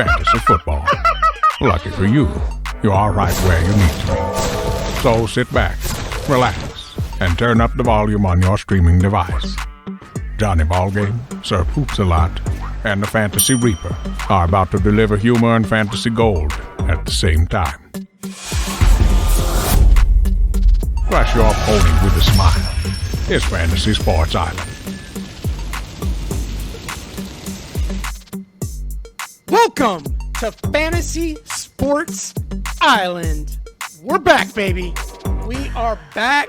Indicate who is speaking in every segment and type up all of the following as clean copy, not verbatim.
Speaker 1: fantasy football. Lucky for you, you are right where you need to be. So sit back, relax, and turn up the volume on your streaming device. Johnny Ballgame, Sir Poops-a-Lot, and the Fantasy Reaper are about to deliver humor and fantasy gold at the same time. Crush your opponent with a smile. It's Fantasy Sports Island.
Speaker 2: Welcome to Fantasy Sports Island. We're back, baby. We are back.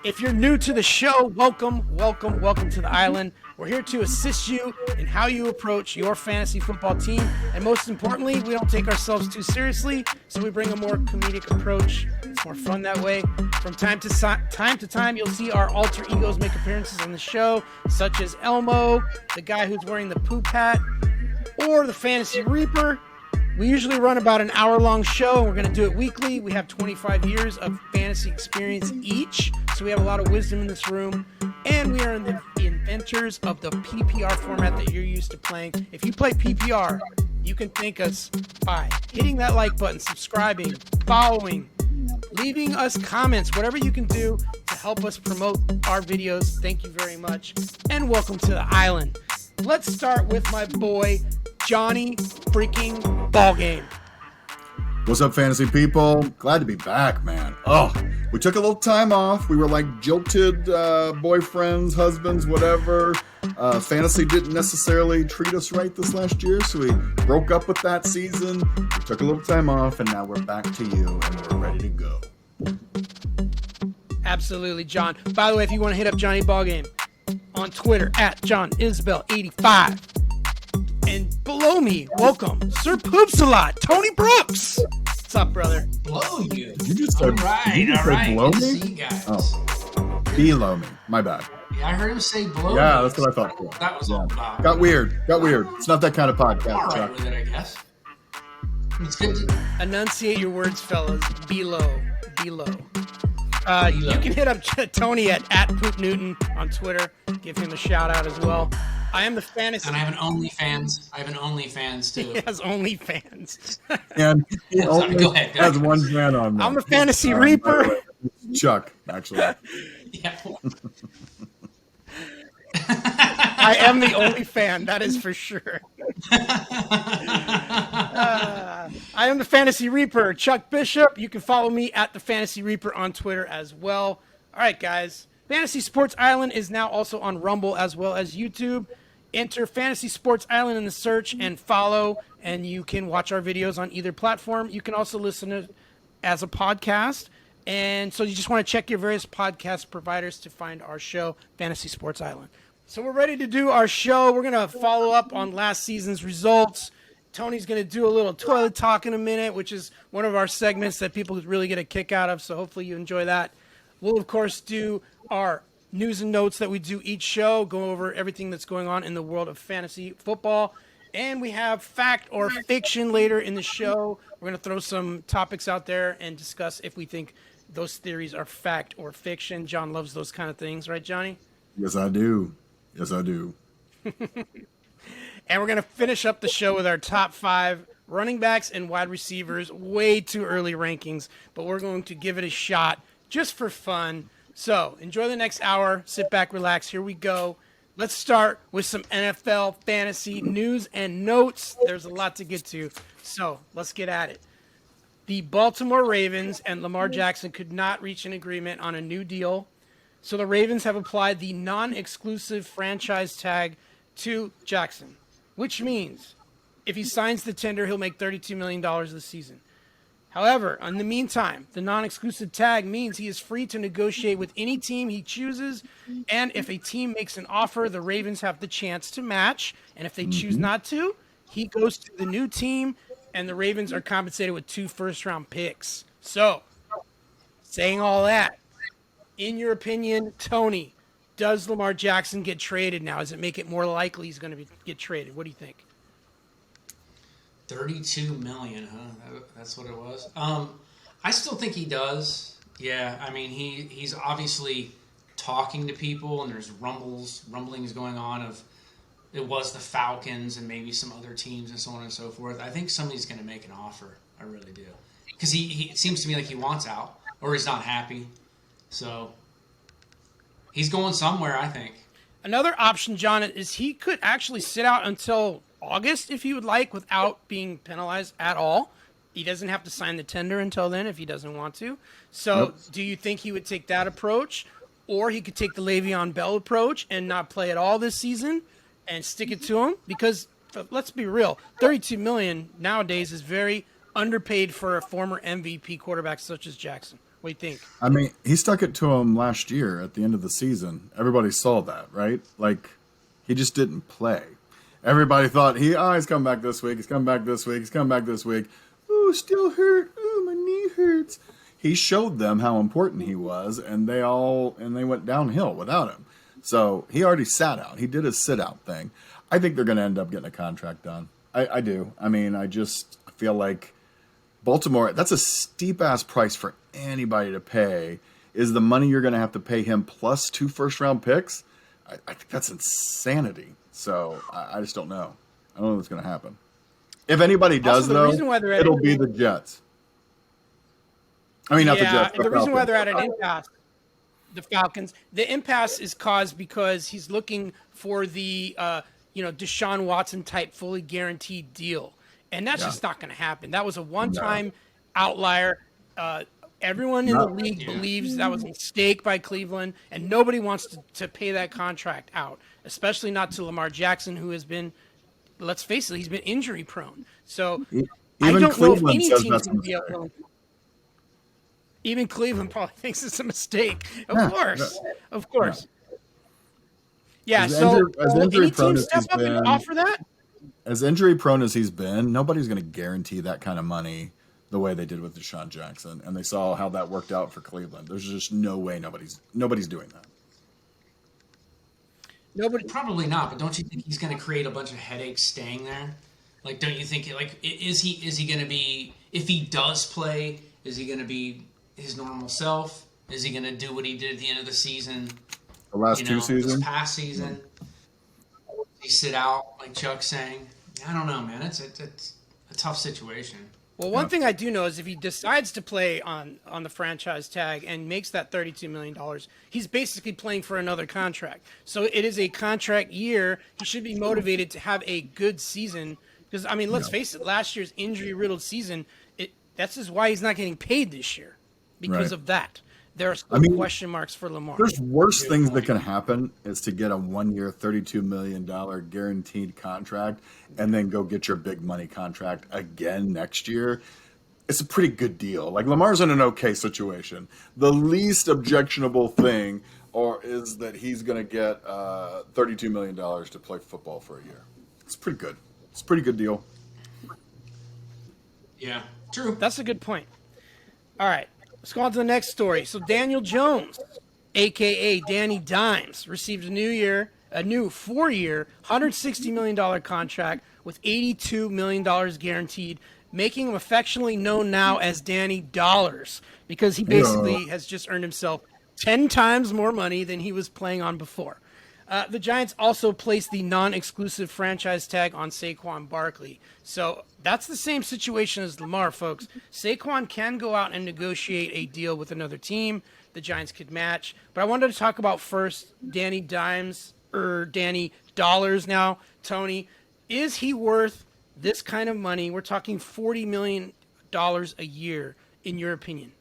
Speaker 2: If you're new to the show, welcome to the island. We're here to assist you in how you approach your fantasy football team. And most importantly, we don't take ourselves too seriously, so we bring a more comedic approach. It's more fun that way. From time to time, you'll see our alter egos make appearances on the show, such as Elmo, the guy who's wearing the poop hat, or the Fantasy Reaper. We usually run about an hour-long show, and we're going to do it weekly. We have 25 years of fantasy experience each, so we have a lot of wisdom in this room. And we are the inventors of the PPR format that you're used to playing. If you play PPR, you can thank us by hitting that like button, subscribing, following, leaving us comments, whatever you can do to help us promote our videos. Thank you very much, and welcome to the island. Let's start with my boy, Johnny freaking Ballgame.
Speaker 3: What's up, fantasy people? Glad to be back, man. Oh, we took a little time off. We were like jilted boyfriends, husbands, whatever. Fantasy didn't necessarily treat us right this last year, so we broke up with that season. We took a little time off, and now we're back to you, and we're ready to go.
Speaker 2: Absolutely, John. By the way, if you want to hit up Johnny Ballgame on Twitter at JohnIsabel85. And below me, welcome, Sir Poops-a-Lot, Tony Brooks. What's up, brother?
Speaker 4: Below you.
Speaker 3: Did you just say,
Speaker 4: all right.
Speaker 3: below
Speaker 4: Good to
Speaker 3: me?
Speaker 4: see you guys.
Speaker 3: Oh, below me. My bad.
Speaker 4: Yeah, I heard him say below
Speaker 3: Yeah,
Speaker 4: me.
Speaker 3: that's what I thought.
Speaker 4: That was all about.
Speaker 3: Got weird. It's not that kind of podcast,
Speaker 4: All right
Speaker 3: Chuck.
Speaker 4: with it, I guess. It's good to...
Speaker 2: Enunciate your words, fellas. Below. You can hit up Tony at Poop Newton on Twitter. Give him a shout out as well. I am the fantasy.
Speaker 4: And I have an OnlyFans too.
Speaker 2: He has OnlyFans.
Speaker 3: And he
Speaker 4: Sorry,
Speaker 3: only
Speaker 4: go ahead.
Speaker 3: has one fan on there.
Speaker 2: I'm the Fantasy Reaper.
Speaker 3: Chuck, actually.
Speaker 4: Yeah.
Speaker 2: I am the only fan, that is for sure. I am the Fantasy Reaper, Chuck Bishop. You can follow me at the Fantasy Reaper on Twitter as well. All right, guys. Fantasy Sports Island is now also on Rumble as well as YouTube. Enter Fantasy Sports Island in the search and follow, and you can watch our videos on either platform. You can also listen to it as a podcast. And so you just want to check your various podcast providers to find our show, Fantasy Sports Island. So we're ready to do our show. We're going to follow up on last season's results. Tony's going to do a little toilet talk in a minute, which is one of our segments that people really get a kick out of. So hopefully you enjoy that. We'll, of course, do our news and notes that we do each show, go over everything that's going on in the world of fantasy football. And we have fact or fiction later in the show. We're going to throw some topics out there and discuss if we think those theories are fact or fiction. John loves those kind of things, right, Johnny?
Speaker 3: Yes, I do.
Speaker 2: And we're going to finish up the show with our top 5 running backs and wide receivers. Way too early rankings, but we're going to give it a shot just for fun. So enjoy the next hour. Sit back, relax. Here we go. Let's start with some NFL fantasy news and notes. There's a lot to get to, so let's get at it. The Baltimore Ravens and Lamar Jackson could not reach an agreement on a new deal, so the Ravens have applied the non-exclusive franchise tag to Jackson, which means if he signs the tender, he'll make $32 million this season. However, in the meantime, the non-exclusive tag means he is free to negotiate with any team he chooses, and if a team makes an offer, the Ravens have the chance to match, and if they choose not to, he goes to the new team, and the Ravens are compensated with 2 first-round picks. So, saying all that, in your opinion, Tony, does Lamar Jackson get traded now? Does it make it more likely he's going to get traded? What do you think?
Speaker 4: 32 million, huh? That's what it was. I still think he does. Yeah, I mean, he's obviously talking to people, and there's rumblings going on of it was the Falcons and maybe some other teams and so on and so forth, I think somebody's going to make an offer. I really do. Because he it seems to me like he wants out or he's not happy. So he's going somewhere, I think.
Speaker 2: Another option, John, is he could actually sit out until August if he would like without being penalized at all. He doesn't have to sign the tender until then if he doesn't want to. So do you think he would take that approach? Or he could take the Le'Veon Bell approach and not play at all this season and stick it to him? Because let's be real, $32 million nowadays is very underpaid for a former MVP quarterback such as Jackson. What do you think?
Speaker 3: I mean, he stuck it to him last year at the end of the season. Everybody saw that, right? Like, he just didn't play. Everybody thought he's coming back this week. He's coming back this week. He's coming back this week. Ooh, still hurt. Ooh, my knee hurts. He showed them how important he was, and they went downhill without him. So he already sat out. He did his sit-out thing. I think they're going to end up getting a contract done. I do. I mean, I feel like Baltimore, that's a steep-ass price for anybody to pay. Is the money you're going to have to pay him plus 2 first-round picks? I think that's insanity. So I just don't know. I don't know what's going to happen. If anybody does, though, it'll be the Jets. I mean, not the Jets.
Speaker 2: The reason why they're at an impasse, the Falcons, the impasse is caused because he's looking for the Deshaun Watson type fully guaranteed deal, and that's just not going to happen. That was a one-time outlier. Everyone in the league believes that was a mistake by Cleveland, and nobody wants to pay that contract out, especially not to Lamar Jackson, who has been, let's face it, he's been injury prone. So I don't know if any team's going to be able to. Even Cleveland probably thinks it's a mistake. Of course. Yeah, so will any team step up and offer that?
Speaker 3: As injury prone as he's been, nobody's going to guarantee that kind of money the way they did with Deshaun Jackson, and they saw how that worked out for Cleveland. There's just no way nobody's doing that.
Speaker 4: Nobody, probably not. But don't you think he's going to create a bunch of headaches staying there? Like, don't you think? Like, is he going to be? If he does play, is he going to be his normal self? Is he going to do what he did at the end of the season?
Speaker 3: The last 2 seasons?
Speaker 4: This past season? Does he sit out, like Chuck's saying? I don't know, man. It's a tough situation.
Speaker 2: Well, one thing I do know is if he decides to play on the franchise tag and makes that $32 million, he's basically playing for another contract. So it is a contract year. He should be motivated to have a good season. Because, I mean, let's face it, last year's injury-riddled season, that's just why he's not getting paid this year. Because of that. There are still question marks for Lamar.
Speaker 3: There's worse things that can happen is to get a 1-year, $32 million guaranteed contract and then go get your big money contract again next year. It's a pretty good deal. Like, Lamar's in an okay situation. The least objectionable thing is that he's going to get $32 million to play football for a year. It's pretty good. It's a pretty good deal.
Speaker 4: Yeah, true.
Speaker 2: That's a good point. All right. Let's go on to the next story. So Daniel Jones, a.k.a. Danny Dimes, received a new 4-year, $160 million contract with $82 million guaranteed, making him affectionately known now as Danny Dollars because he basically has just earned himself 10 times more money than he was playing on before. The Giants also placed the non-exclusive franchise tag on Saquon Barkley. So that's the same situation as Lamar, folks. Saquon can go out and negotiate a deal with another team. The Giants could match. But I wanted to talk about first Danny Dimes, or Danny Dollars now. Tony, is he worth this kind of money? We're talking $40 million a year, in your opinion.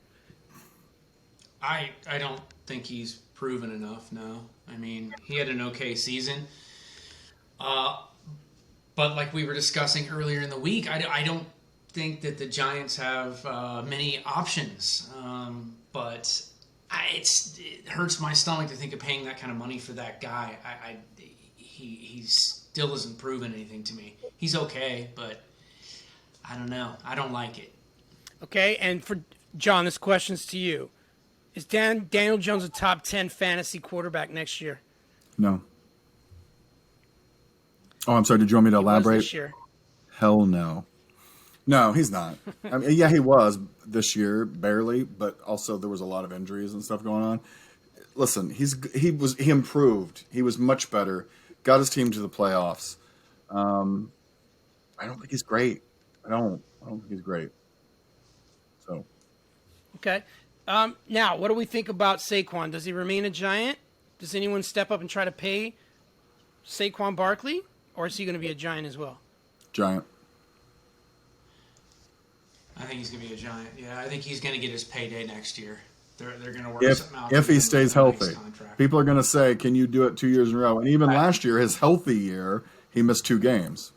Speaker 4: I don't think he's proven enough, no. I mean, he had an okay season. But like we were discussing earlier in the week, I don't think that the Giants have many options. But it hurts my stomach to think of paying that kind of money for that guy. He still hasn't proven anything to me. He's okay, but I don't know. I don't like it.
Speaker 2: Okay, and for John, this question's to you. Is Daniel Jones a top 10 fantasy quarterback next year?
Speaker 3: No. Oh, I'm sorry. Did you want me to elaborate?
Speaker 2: This year.
Speaker 3: Hell no. No, he's not. I mean, yeah, he was this year, barely, but also there was a lot of injuries and stuff going on. Listen, he improved. He was much better got his team to the playoffs. I don't think he's great. I don't think he's great. So
Speaker 2: Okay. Now, what do we think about Saquon? Does he remain a Giant? Does anyone step up and try to pay Saquon Barkley, or is he going to be a Giant as well?
Speaker 3: Giant.
Speaker 4: I think he's going to be a Giant. Yeah, I think he's going to get his payday next year. They're going to work something out.
Speaker 3: If he stays healthy. People are going to say, can you do it 2 years in a row? And even last year, his healthy year, he missed 2 games.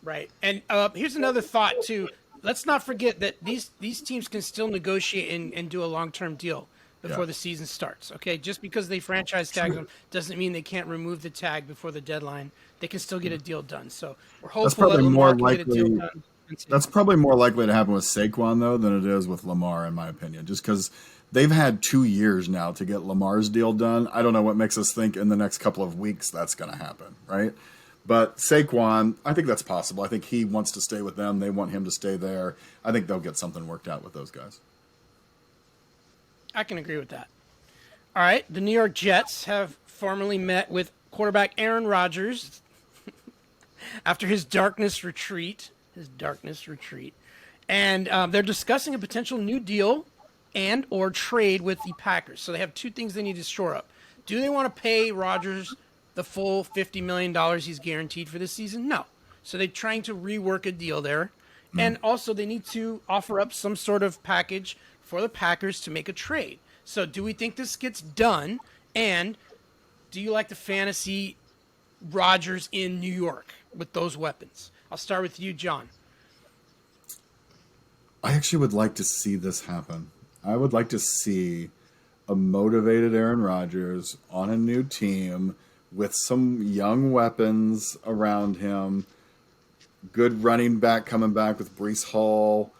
Speaker 2: Right. And here's another thought, too. Let's not forget that these teams can still negotiate and do a long-term deal before the season starts, okay? Just because they franchise tag them doesn't mean they can't remove the tag before the deadline. They can still get a deal done. So we're hopeful that Lamar can get a deal done.
Speaker 3: That's probably more likely to happen with Saquon, though, than it is with Lamar, in my opinion, just because they've had 2 years now to get Lamar's deal done. I don't know what makes us think in the next couple of weeks that's going to happen, right? But Saquon, I think that's possible. I think he wants to stay with them. They want him to stay there. I think they'll get something worked out with those guys.
Speaker 2: I can agree with that. All right. The New York Jets have formally met with quarterback Aaron Rodgers after his darkness retreat. And they're discussing a potential new deal and or trade with the Packers. So they have 2 things they need to shore up. Do they want to pay Rodgers the full $50 million he's guaranteed for this season? No. So they're trying to rework a deal there. And also they need to offer up some sort of package for the Packers to make a trade. So do we think this gets done? And do you like the fantasy Rodgers in New York with those weapons? I'll start with you, John.
Speaker 3: I actually would like to see this happen. I would like to see a motivated Aaron Rodgers on a new team with some young weapons around him. Good running back coming back with Breece Hall,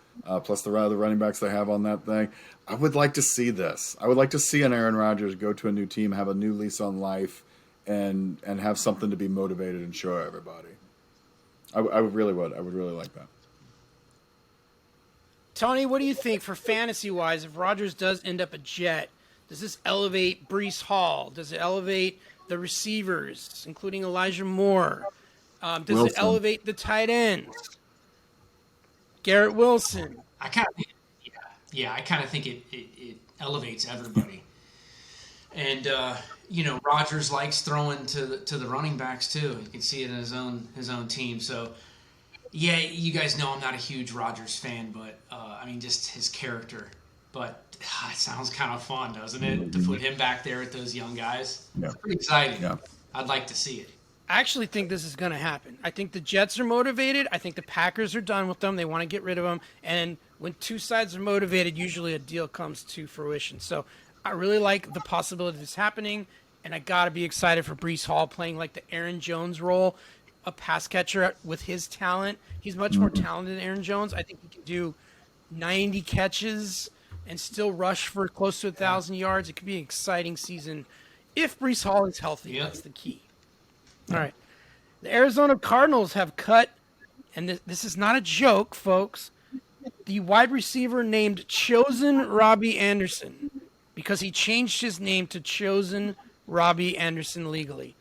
Speaker 3: plus the other running backs they have on that thing. I would like to see this. I would like to see an Aaron Rodgers go to a new team, have a new lease on life, and have something to be motivated and show everybody. I really would. I would really like that.
Speaker 2: Tony, what do you think for fantasy-wise? If Rodgers does end up a Jet, does this elevate Breece Hall? Does it elevate the receivers, including Elijah Moore? Does
Speaker 3: Wilson.
Speaker 2: it elevate the tight ends? Garrett Wilson.
Speaker 4: I kind of think it elevates everybody. And Rodgers likes throwing to the running backs too. You can see it in his own team. So yeah, you guys know I'm not a huge Rodgers fan, but just his character. But it sounds kind of fun, doesn't it? To put him back there with those young guys. Yeah. It's pretty exciting. Yeah. I'd like to see it.
Speaker 2: I actually think this is going to happen. I think the Jets are motivated. I think the Packers are done with them. They want to get rid of them. And when 2 sides are motivated, usually a deal comes to fruition. So I really like the possibility of this happening. And I got to be excited for Breece Hall playing like the Aaron Jones role, a pass catcher with his talent. He's much more talented than Aaron Jones. I think he can do 90 catches and still rush for close to 1,000 yards. It could be an exciting season if Breece Hall is healthy. Yep. That's the key. All right. The Arizona Cardinals have cut, and this is not a joke, folks, the wide receiver named Chosen Robbie Anderson because he changed his name to Chosen Robbie Anderson legally.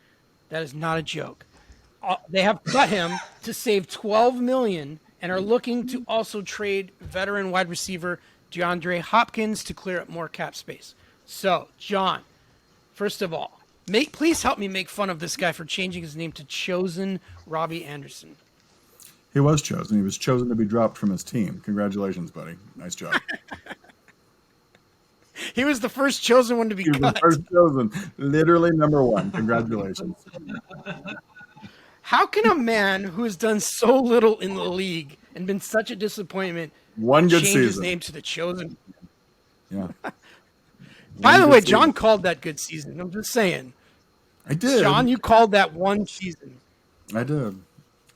Speaker 2: That is not a joke. They have cut him to save $12 million and are looking to also trade veteran wide receiver DeAndre Hopkins to clear up more cap space. So, John, first of all, please help me make fun of this guy for changing his name to Chosen Robbie Anderson.
Speaker 3: He was chosen. He was chosen to be dropped from his team. Congratulations, buddy. Nice job.
Speaker 2: He was the first chosen one to be cut.
Speaker 3: He was the first chosen. Literally number 1. Congratulations.
Speaker 2: How can a man who has done so little in the league and been such a disappointment change his name to the Chosen?
Speaker 3: Yeah.
Speaker 2: By the way, John called that good season. I'm just saying.
Speaker 3: I did.
Speaker 2: John, you called that one season.
Speaker 3: I did.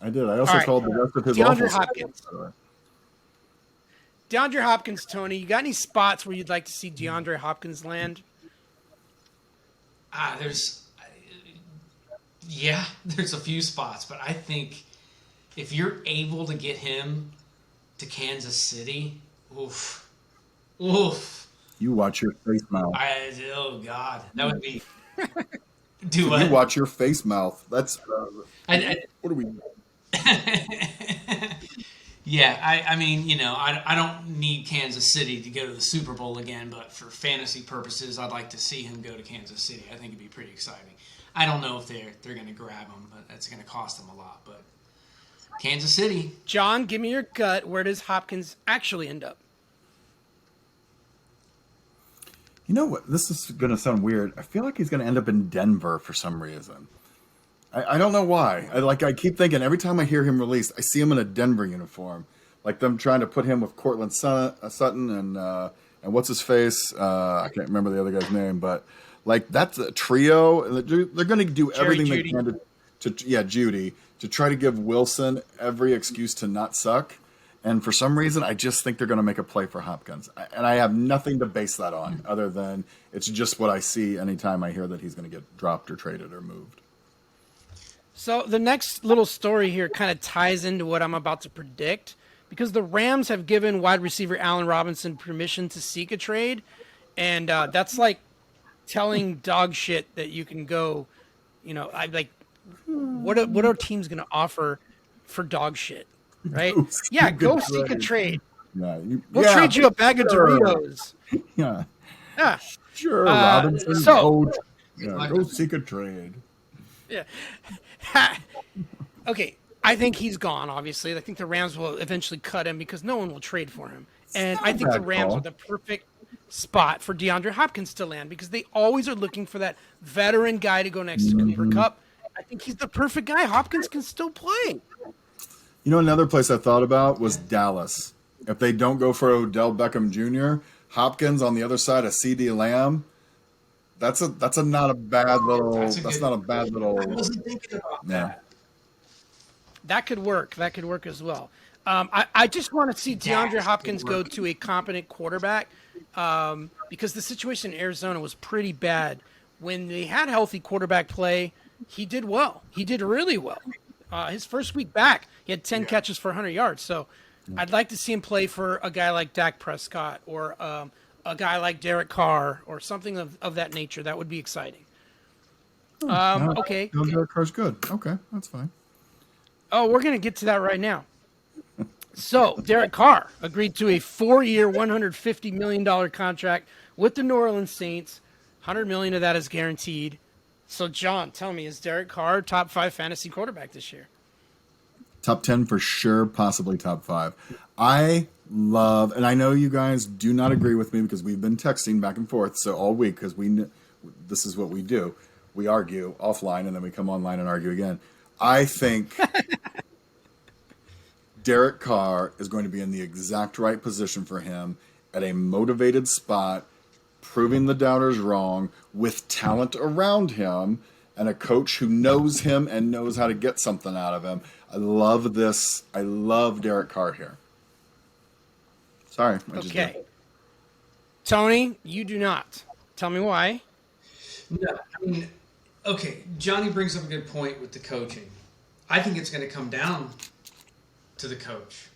Speaker 3: I also called the rest of his
Speaker 2: DeAndre Hopkins. DeAndre Hopkins, Tony, you got any spots where you'd like to see DeAndre Hopkins land?
Speaker 4: There's a few spots, but I think if you're able to get him to Kansas City, oof.
Speaker 3: You watch your face mouth.
Speaker 4: Oh God, that would be Do
Speaker 3: You
Speaker 4: what?
Speaker 3: watch your face mouth. That's
Speaker 4: I,
Speaker 3: what are we?
Speaker 4: Yeah, I mean, I don't need Kansas City to go to the Super Bowl again, but for fantasy purposes, I'd like to see him go to Kansas City. I think it'd be pretty exciting. I don't know if they're going to grab him, but that's going to cost them a lot. But Kansas City.
Speaker 2: John, give me your gut. Where does Hopkins actually end up?
Speaker 3: You know what? This is going to sound weird. I feel like he's going to end up in Denver for some reason. I don't know why. I keep thinking every time I hear him released, I see him in a Denver uniform, like them trying to put him with Cortland Sutton and what's his face. I can't remember the other guy's name, but like that's a trio. They're going to do everything they can to Judy to try to give Wilson every excuse to not suck. And for some reason, I just think they're going to make a play for Hopkins, and I have nothing to base that on other than it's just what I see anytime I hear that he's going to get dropped or traded or moved.
Speaker 2: So the next little story here kind of ties into what I'm about to predict because the Rams have given wide receiver Allen Robinson permission to seek a trade, and that's like telling dog shit that you can go, I like what are teams going to offer for dog shit, right? Go seek a trade.
Speaker 3: Yeah,
Speaker 2: we'll trade you a bag of Doritos.
Speaker 3: Yeah, sure,
Speaker 2: Uh,
Speaker 3: Robinson.
Speaker 2: so-
Speaker 3: Go seek a trade.
Speaker 2: Yeah. Okay, I think he's gone, obviously. I think the Rams will eventually cut him because no one will trade for him. And I think the Rams are the perfect spot for DeAndre Hopkins to land because they always are looking for that veteran guy to go next to Cooper Kupp. I think he's the perfect guy. Hopkins can still play.
Speaker 3: Another place I thought about was Dallas. If they don't go for Odell Beckham Jr., Hopkins on the other side of CD Lamb, that's not a bad little. That's not a bad little.
Speaker 4: I wasn't thinking about that.
Speaker 2: That could work. That could work as well. I just want to see DeAndre Hopkins go to a competent quarterback because the situation in Arizona was pretty bad. When they had healthy quarterback play, he did well. He did really well. His first week back, he had 10 catches for 100 yards. So I'd like to see him play for a guy like Dak Prescott or a guy like Derek Carr or something of that nature. That would be exciting. Okay.
Speaker 3: No, Derek Carr's good. Okay, that's fine.
Speaker 2: Oh, we're going to get to that right now. So, Derek Carr agreed to a 4-year, $150 million contract with the New Orleans Saints. $100 million of that is guaranteed. So, John, tell me, is Derek Carr top 5 fantasy quarterback this year?
Speaker 3: Top 10 for sure, possibly top 5. I love, and I know you guys do not agree with me because we've been texting back and forth so all week because this is what we do. We argue offline and then we come online and argue again. I think Derek Carr is going to be in the exact right position for him at a motivated spot, proving the doubters wrong with talent around him and a coach who knows him and knows how to get something out of him. I love this. I love Derek Carr here. Sorry.
Speaker 2: Okay. Tony, you do not. Tell me why.
Speaker 4: No, I mean, okay, Johnny brings up a good point with the coaching. I think it's going to come down to the coach.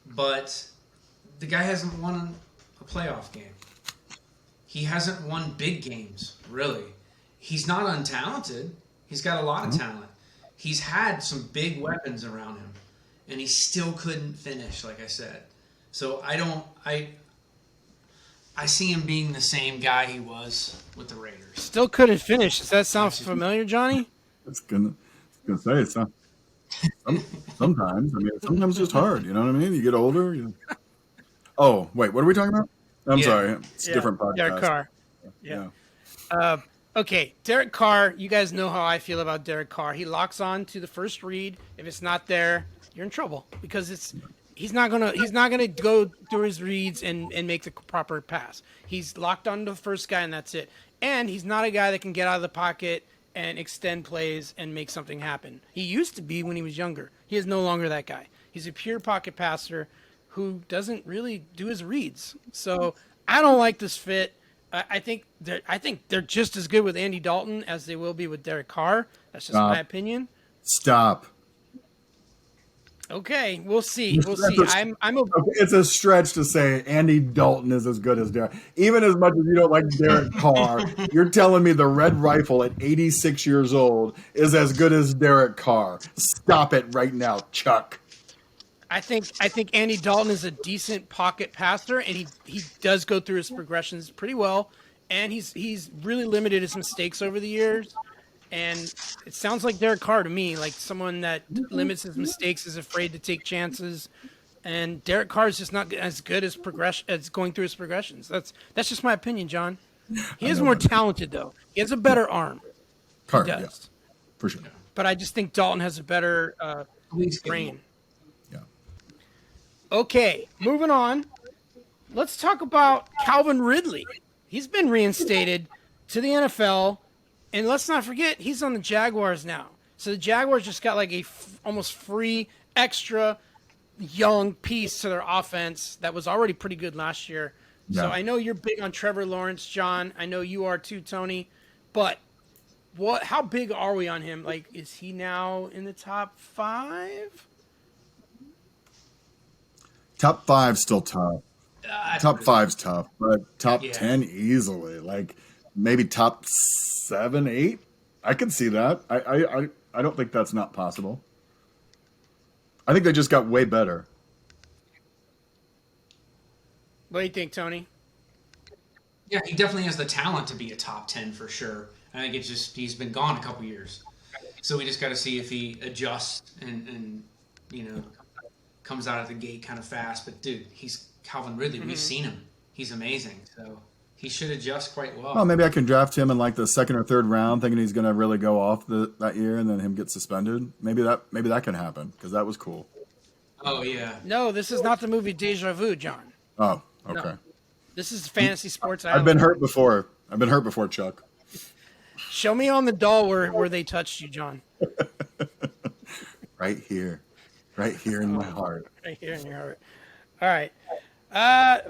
Speaker 4: But the guy hasn't won a playoff game. He hasn't won big games, really. He's not untalented. He's got a lot of talent. He's had some big weapons around him, and he still couldn't finish, like I said. So I see him being the same guy he was with the Raiders.
Speaker 2: Still couldn't finish. Does that sound familiar, Johnny?
Speaker 3: It's gonna say it's not. Sometimes, I mean, sometimes it's just hard. You know what I mean? You get older. Oh, wait, what are we talking about? I'm sorry, it's a different podcast.
Speaker 2: Derek Carr. Yeah. Okay, Derek Carr. You guys know how I feel about Derek Carr. He locks on to the first read. If it's not there, you're in trouble because he's not gonna go through his reads and make the proper pass. He's locked on to the first guy and that's it. And he's not a guy that can get out of the pocket and extend plays and make something happen. He used to be when he was younger. He is no longer that guy. He's a pure pocket passer who doesn't really do his reads. So I don't like this fit. I think they're just as good with Andy Dalton as they will be with Derek Carr. That's just my opinion.
Speaker 3: Stop.
Speaker 2: Okay, we'll see. We'll see.
Speaker 3: It's a stretch to say Andy Dalton is as good as Derek. Even as much as you don't like Derek Carr, you're telling me the Red Rifle at 86 years old is as good as Derek Carr. Stop it right now, Chuck.
Speaker 2: I think Andy Dalton is a decent pocket passer, and he does go through his progressions pretty well, and he's really limited his mistakes over the years. And it sounds like Derek Carr to me, like someone that limits his mistakes, is afraid to take chances. And Derek Carr is just not as good as going through his progressions. That's just my opinion, John. He is more talented though. He has a better arm.
Speaker 3: Carr,
Speaker 2: he does.
Speaker 3: Yeah, for sure.
Speaker 2: But I just think Dalton has a better brain.
Speaker 3: Yeah.
Speaker 2: Okay, moving on. Let's talk about Calvin Ridley. He's been reinstated to the NFL. And let's not forget, he's on the Jaguars now. So the Jaguars just got like almost free, extra young piece to their offense that was already pretty good last year. Yeah. So I know you're big on Trevor Lawrence, John. I know you are too, Tony. But how big are we on him? Like, is he now in the top 5?
Speaker 3: Top 5's still tough. Top 5's tough, but top 10 easily. Like maybe top 7, 8. I can see that. I don't think that's not possible. I think they just got way better.
Speaker 2: What do you think, Tony?
Speaker 4: Yeah, he definitely has the talent to be a top 10 for sure. I think it's just he's been gone a couple years. So we just got to see if he adjusts and comes out of the gate kind of fast. But dude, he's Calvin Ridley. Mm-hmm. We've seen him. He's amazing. So he should adjust quite well.
Speaker 3: Well, maybe I can draft him in like the 2nd or 3rd round, thinking he's going to really go off that year, and then him get suspended. Maybe that can happen because that was cool.
Speaker 4: Oh yeah.
Speaker 2: No, this is not the movie Deja Vu, John.
Speaker 3: Oh, okay.
Speaker 2: No. This is Fantasy Sports
Speaker 3: Island. I've been hurt before, Chuck.
Speaker 2: Show me on the doll where they touched you, John.
Speaker 3: Right here in my heart.
Speaker 2: Right here in your heart. All right.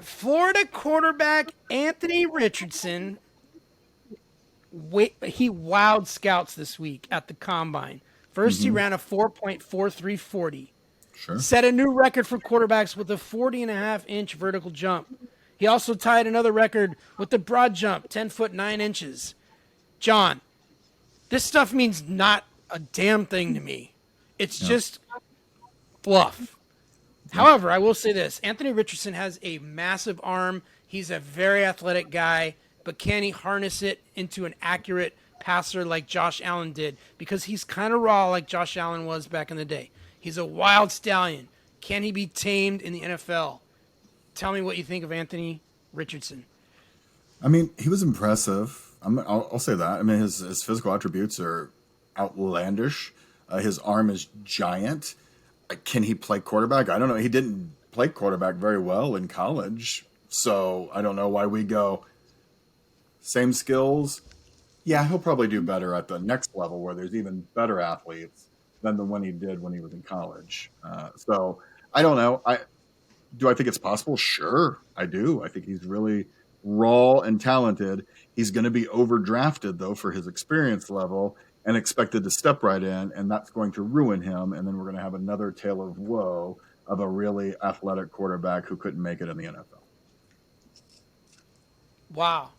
Speaker 2: Florida quarterback Anthony Richardson, he wowed scouts this week at the Combine. First, he ran a 4.4340.
Speaker 3: Sure.
Speaker 2: Set a new record for quarterbacks with a 40.5-inch vertical jump. He also tied another record with the broad jump, 10 foot 9 inches. John, this stuff means not a damn thing to me. It's just fluff. However, I will say this. Anthony Richardson has a massive arm. He's a very athletic guy, but can he harness it into an accurate passer like Josh Allen did? Because he's kind of raw like Josh Allen was back in the day. He's a wild stallion. Can he be tamed in the NFL? Tell me what you think of Anthony Richardson.
Speaker 3: I mean, he was impressive. I'll say that. I mean, his physical attributes are outlandish. His arm is giant. Can he play quarterback? I don't know. He didn't play quarterback very well in college. So I don't know why we go same skills. Yeah, he'll probably do better at the next level where there's even better athletes than the one he did when he was in college. So I don't know. Do I think it's possible? Sure, I do. I think he's really raw and talented. He's going to be overdrafted, though, for his experience level and expected to step right in, and that's going to ruin him. And then we're going to have another tale of woe of a really athletic quarterback who couldn't make it in the NFL.
Speaker 2: Wow.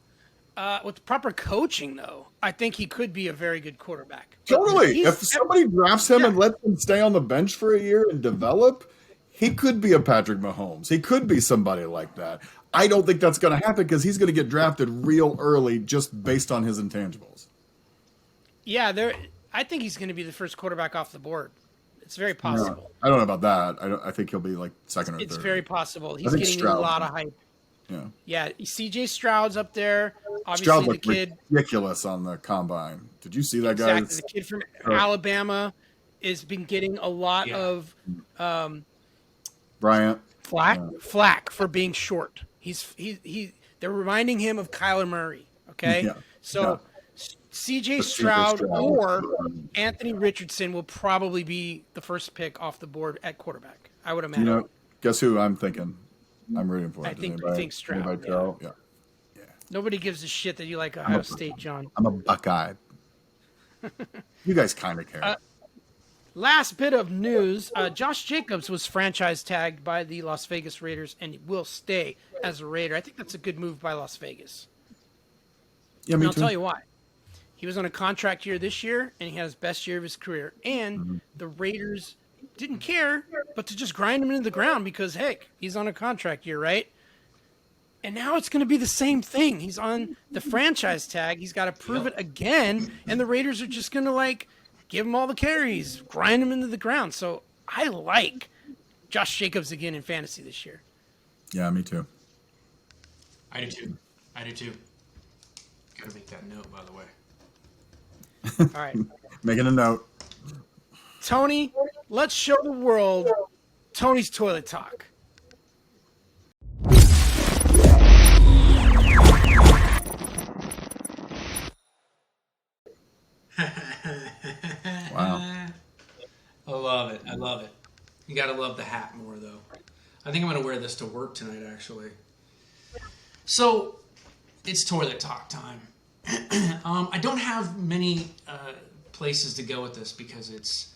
Speaker 2: With proper coaching, though, I think he could be a very good quarterback.
Speaker 3: Totally. If somebody drafts him and lets him stay on the bench for a year and develop, he could be a Patrick Mahomes. He could be somebody like that. I don't think that's going to happen because he's going to get drafted real early just based on his intangibles.
Speaker 2: Yeah, I think he's going to be the first quarterback off the board. It's very possible.
Speaker 3: No, I don't know about that. I think he'll be like second or third.
Speaker 2: It's very possible. He's getting a lot of hype. Yeah. C.J. Stroud's up there. Obviously,
Speaker 3: Stroud looked
Speaker 2: the kid
Speaker 3: ridiculous on the combine. Did you see that guy?
Speaker 2: Exactly. The kid from Alabama has been getting a lot of
Speaker 3: Bryant
Speaker 2: flack for being short. They're reminding him of Kyler Murray. Okay, so C.J. Stroud or Anthony Richardson will probably be the first pick off the board at quarterback. I would imagine.
Speaker 3: Guess who I'm thinking? I'm rooting for.
Speaker 2: I think Stroud.
Speaker 3: Yeah.
Speaker 2: Nobody gives a shit that you like Ohio State, John.
Speaker 3: I'm a Buckeye. You guys kind of care.
Speaker 2: Last bit of news. Josh Jacobs was franchise tagged by the Las Vegas Raiders and will stay as a Raider. I think that's a good move by Las Vegas.
Speaker 3: Yeah,
Speaker 2: And
Speaker 3: me
Speaker 2: I'll
Speaker 3: too.
Speaker 2: tell you why. He was on a contract year this year, and he had his best year of his career. And the Raiders didn't care but to just grind him into the ground because, heck, he's on a contract year, right? And now it's going to be the same thing. He's on the franchise tag. He's got to prove it again, and the Raiders are just going to give him all the carries, grind him into the ground. So I like Josh Jacobs again in fantasy this year.
Speaker 3: Yeah, me too.
Speaker 4: I do too. Gotta make that note, by the way.
Speaker 2: All right,
Speaker 3: Making a note.
Speaker 2: Tony, let's show the world Tony's toilet talk.
Speaker 3: Wow.
Speaker 4: I love it. You gotta love the hat more, though. I think I'm gonna wear this to work tonight, actually. So, it's toilet talk time. I don't have many places to go with this because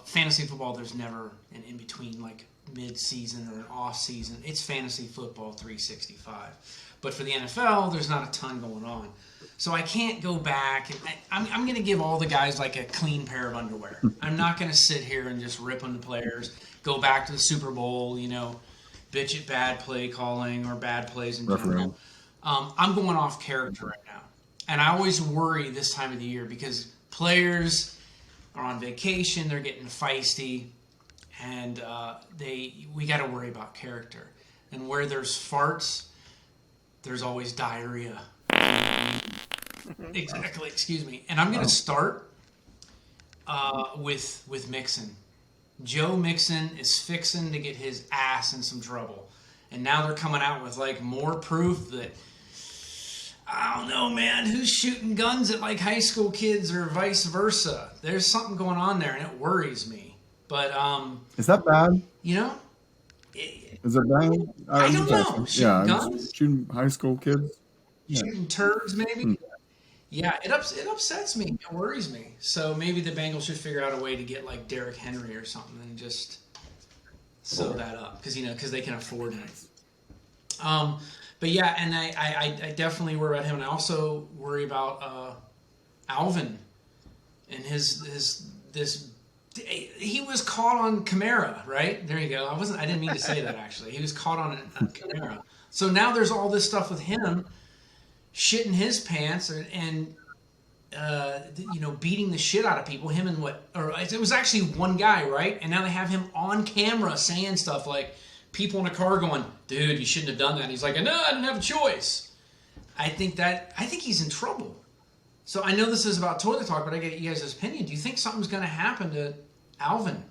Speaker 4: fantasy football, there's never an in-between, like mid-season or an off-season. It's fantasy football 365. But for the NFL, there's not a ton going on. So I can't go back. And I'm going to give all the guys like a clean pair of underwear. I'm not going to sit here and just rip on the players, go back to the Super Bowl, bitch at bad play calling or bad plays in general. I'm going off character right now. And I always worry this time of the year because players are on vacation, they're getting feisty, and we got to worry about character. And where there's farts, there's always diarrhea. Exactly, excuse me. And I'm going to start with Mixon. Joe Mixon is fixing to get his ass in some trouble. And now they're coming out with more proof that, I don't know, man, who's shooting guns at high school kids or vice versa. There's something going on there and it worries me. But
Speaker 3: is that bad? Is it bad?
Speaker 4: I don't know. Shooting guns?
Speaker 3: Shooting high school kids?
Speaker 4: Shooting turds, maybe? Yeah, it upsets me. It worries me. So maybe the Bengals should figure out a way to get Derrick Henry or something and just sew that up because they can afford him. But yeah, and I definitely worry about him, and I also worry about Alvin and his he was caught on Kamara, right? There you go. I didn't mean to say that actually. He was caught on Kamara. So now there's all this stuff with him shitting his pants and beating the shit out of people. Him and it was actually one guy, right? And now they have him on camera saying stuff like people in a car going, "Dude, you shouldn't have done that." And he's like, "No, I didn't have a choice." I think he's in trouble. So I know this is about toilet talk, but I get you guys' opinion. Do you think something's going to happen to Alvin?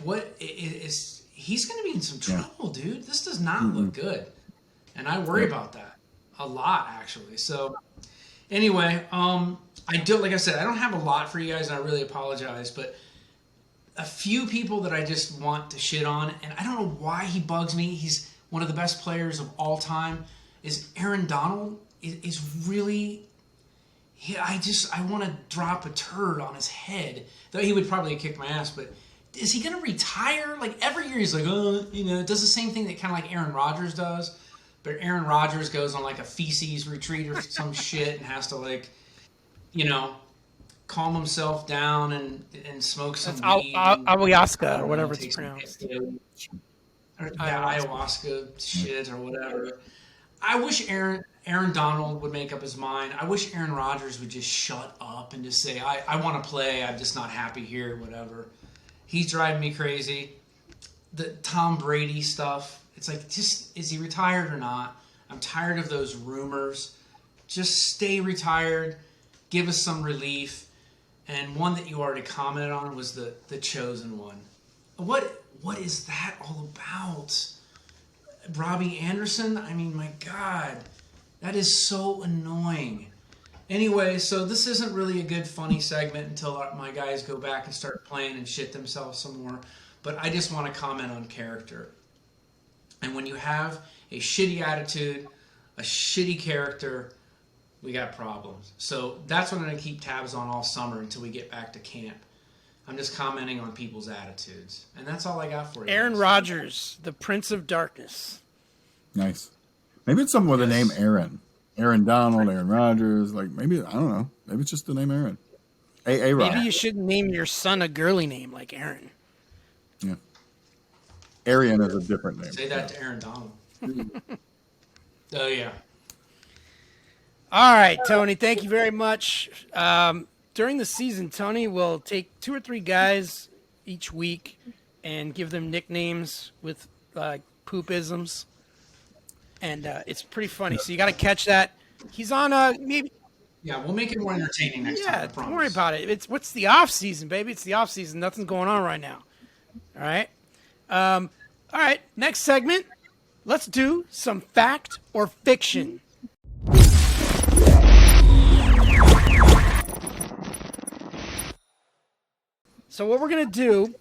Speaker 4: What is he's going to be in some trouble, dude? This does not look good, and I worry about that a lot, actually. So anyway, I don't have a lot for you guys, and I really apologize, but a few people that I just want to shit on, and I don't know why he bugs me. He's one of the best players of all time. Is Aaron Donald is really. I want to drop a turd on his head. Though he would probably kick my ass, but is he going to retire? Every year he's does the same thing that kind of like Aaron Rodgers does. But Aaron Rodgers goes on a feces retreat or some shit and has to calm himself down and smoke some weed.
Speaker 2: Ayahuasca or whatever it's pronounced.
Speaker 4: Ayahuasca shit or whatever. I wish Aaron Donald would make up his mind. I wish Aaron Rodgers would just shut up and just say, I want to play. I'm just not happy here, whatever. He's driving me crazy. The Tom Brady stuff. It's is he retired or not? I'm tired of those rumors. Just stay retired. Give us some relief. And one that you already commented on was the chosen one. What is that all about? Robbie Anderson? I mean, my God. That is so annoying. Anyway, so this isn't really a good funny segment until my guys go back and start playing and shit themselves some more. But I just want to comment on character. And when you have a shitty attitude, a shitty character, we got problems. So that's what I'm going to keep tabs on all summer until we get back to camp. I'm just commenting on people's attitudes, and that's all I got for you.
Speaker 2: Aaron
Speaker 4: guys.
Speaker 2: Rodgers, the Prince of Darkness.
Speaker 3: Nice. Maybe it's someone with the name Aaron. Aaron Donald, Aaron Rodgers. Like maybe, I don't know. Maybe it's just the name Aaron. A-Rod.
Speaker 2: Maybe you should name your son a girly name like Aaron.
Speaker 3: Yeah. Arian is a different name.
Speaker 4: Say that to Aaron Donald. Oh, yeah.
Speaker 2: All right, Tony, thank you very much. During the season, Tony will take 2 or 3 guys each week and give them nicknames with poopisms. And it's pretty funny. So you got to catch that. He's on maybe.
Speaker 4: Yeah, we'll make it more entertaining next time. I
Speaker 2: Yeah,
Speaker 4: promise.
Speaker 2: don't worry about it. What's the off season, baby? It's the off season. Nothing's going on right now. All right. All right. Next segment. Let's do some fact or fiction. So what we're going to do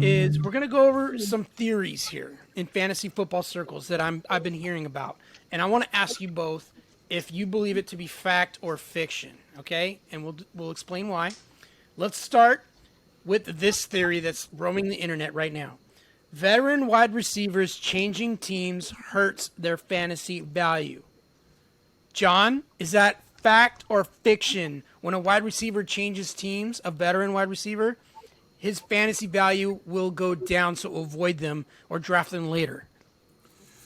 Speaker 2: is we're going to go over some theories here in fantasy football circles that I've been hearing about. And I want to ask you both if you believe it to be fact or fiction, okay? And we'll explain why. Let's start with this theory that's roaming the internet right now. Veteran wide receivers changing teams hurts their fantasy value. John, is that fact or fiction? When a wide receiver changes teams, a veteran wide receiver, his fantasy value will go down, so avoid them or draft them later.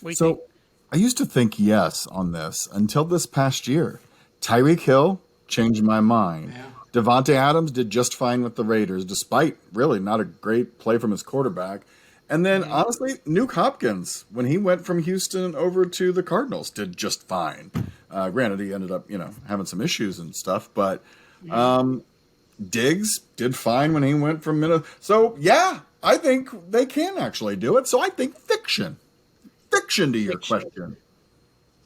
Speaker 2: What do you think?
Speaker 3: I used to think yes on this until this past year. Tyreek Hill changed my mind.
Speaker 4: Yeah.
Speaker 3: Devontae Adams did just fine with the Raiders, despite really not a great play from his quarterback. And then, honestly, Nuke Hopkins, when he went from Houston over to the Cardinals, did just fine. Granted, he ended up, having some issues and stuff, but Diggs did fine when he went from Minnesota. So, yeah, I think they can actually do it. So I think fiction. Fiction to your question.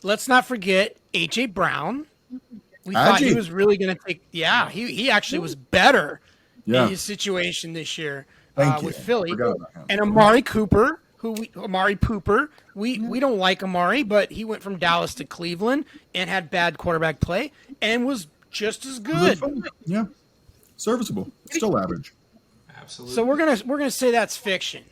Speaker 2: Let's not forget A.J. Brown. We thought he was really going to take – he actually was better in his situation this year with Philly. And Amari Cooper, Amari Pooper. We don't like Amari, but he went from Dallas to Cleveland and had bad quarterback play and was just as good.
Speaker 3: Yeah. Serviceable. Still average.
Speaker 4: Absolutely.
Speaker 2: So we're gonna say that's fiction.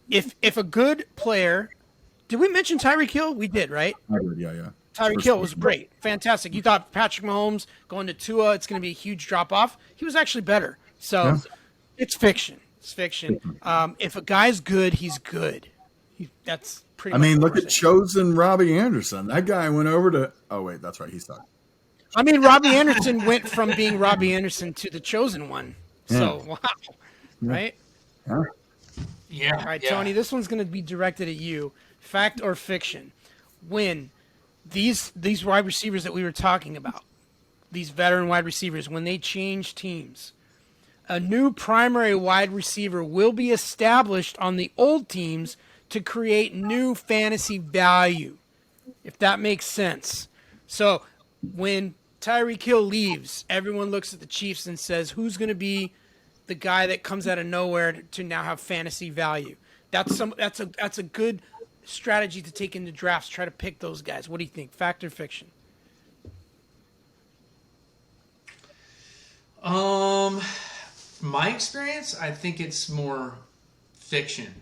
Speaker 2: If a good player – did we mention Tyreek Hill? We did, right?
Speaker 3: I did, yeah.
Speaker 2: Tyreek Hill was great. Fantastic. You thought Patrick Mahomes going to Tua, it's going to be a huge drop-off. He was actually better. So it's fiction. It's fiction. If a guy's good, he's good. That's pretty much
Speaker 3: look at Chosen Robbie Anderson. That guy went over to – oh, wait, that's right. He sucked.
Speaker 2: Robbie Anderson went from being Robbie Anderson to the chosen one. So, wow. Right?
Speaker 3: Yeah.
Speaker 4: Yeah.
Speaker 2: All right, Tony, this one's going to be directed at you. Fact or fiction? When these wide receivers that we were talking about, these veteran wide receivers, when they change teams, a new primary wide receiver will be established on the old teams to create new fantasy value, if that makes sense. So when Tyreek Hill leaves, everyone looks at the Chiefs and says, who's going to be the guy that comes out of nowhere to now have fantasy value? That's a good strategy to take into drafts. Try to pick those guys. What do you think? Fact or fiction?
Speaker 4: My experience, I think it's more fiction.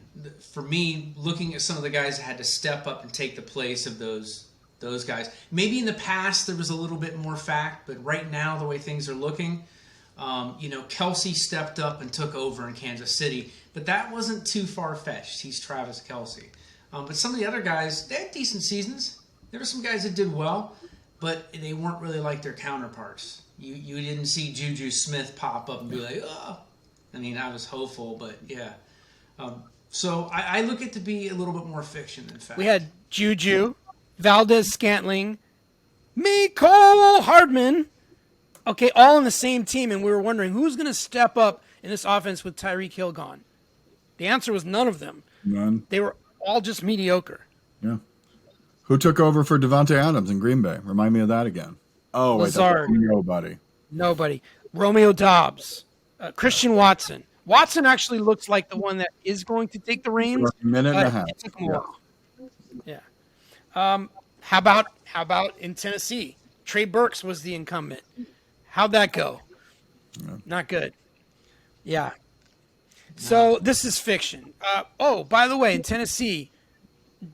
Speaker 4: For me, looking at some of the guys that had to step up and take the place of those guys. Maybe in the past there was a little bit more fact, but right now the way things are looking, Kelsey stepped up and took over in Kansas City, but that wasn't too far-fetched. He's Travis Kelsey. But some of the other guys, they had decent seasons. There were some guys that did well, but they weren't really like their counterparts. You didn't see Juju Smith pop up and be like, oh. I was hopeful, but yeah. So I look at it to be a little bit more fiction than fact.
Speaker 2: We had Juju, Valdez Scantling, Mecole Hardman. Okay, all on the same team, and we were wondering who's going to step up in this offense with Tyreek Hill gone. The answer was none of them.
Speaker 3: None.
Speaker 2: They were all just mediocre.
Speaker 3: Yeah. Who took over for Devontae Adams in Green Bay? Remind me of that again. Oh, wait.
Speaker 2: Lazard.
Speaker 3: Nobody.
Speaker 2: Romeo Dobbs. Christian Watson. Watson actually looks like the one that is going to take the reins.
Speaker 3: For a minute and a half.
Speaker 2: It took him a while. Yeah. How about in Tennessee? Trey Burks was the incumbent. How'd that go?
Speaker 3: Yeah.
Speaker 2: Not good. Yeah. So this is fiction. By the way, in Tennessee,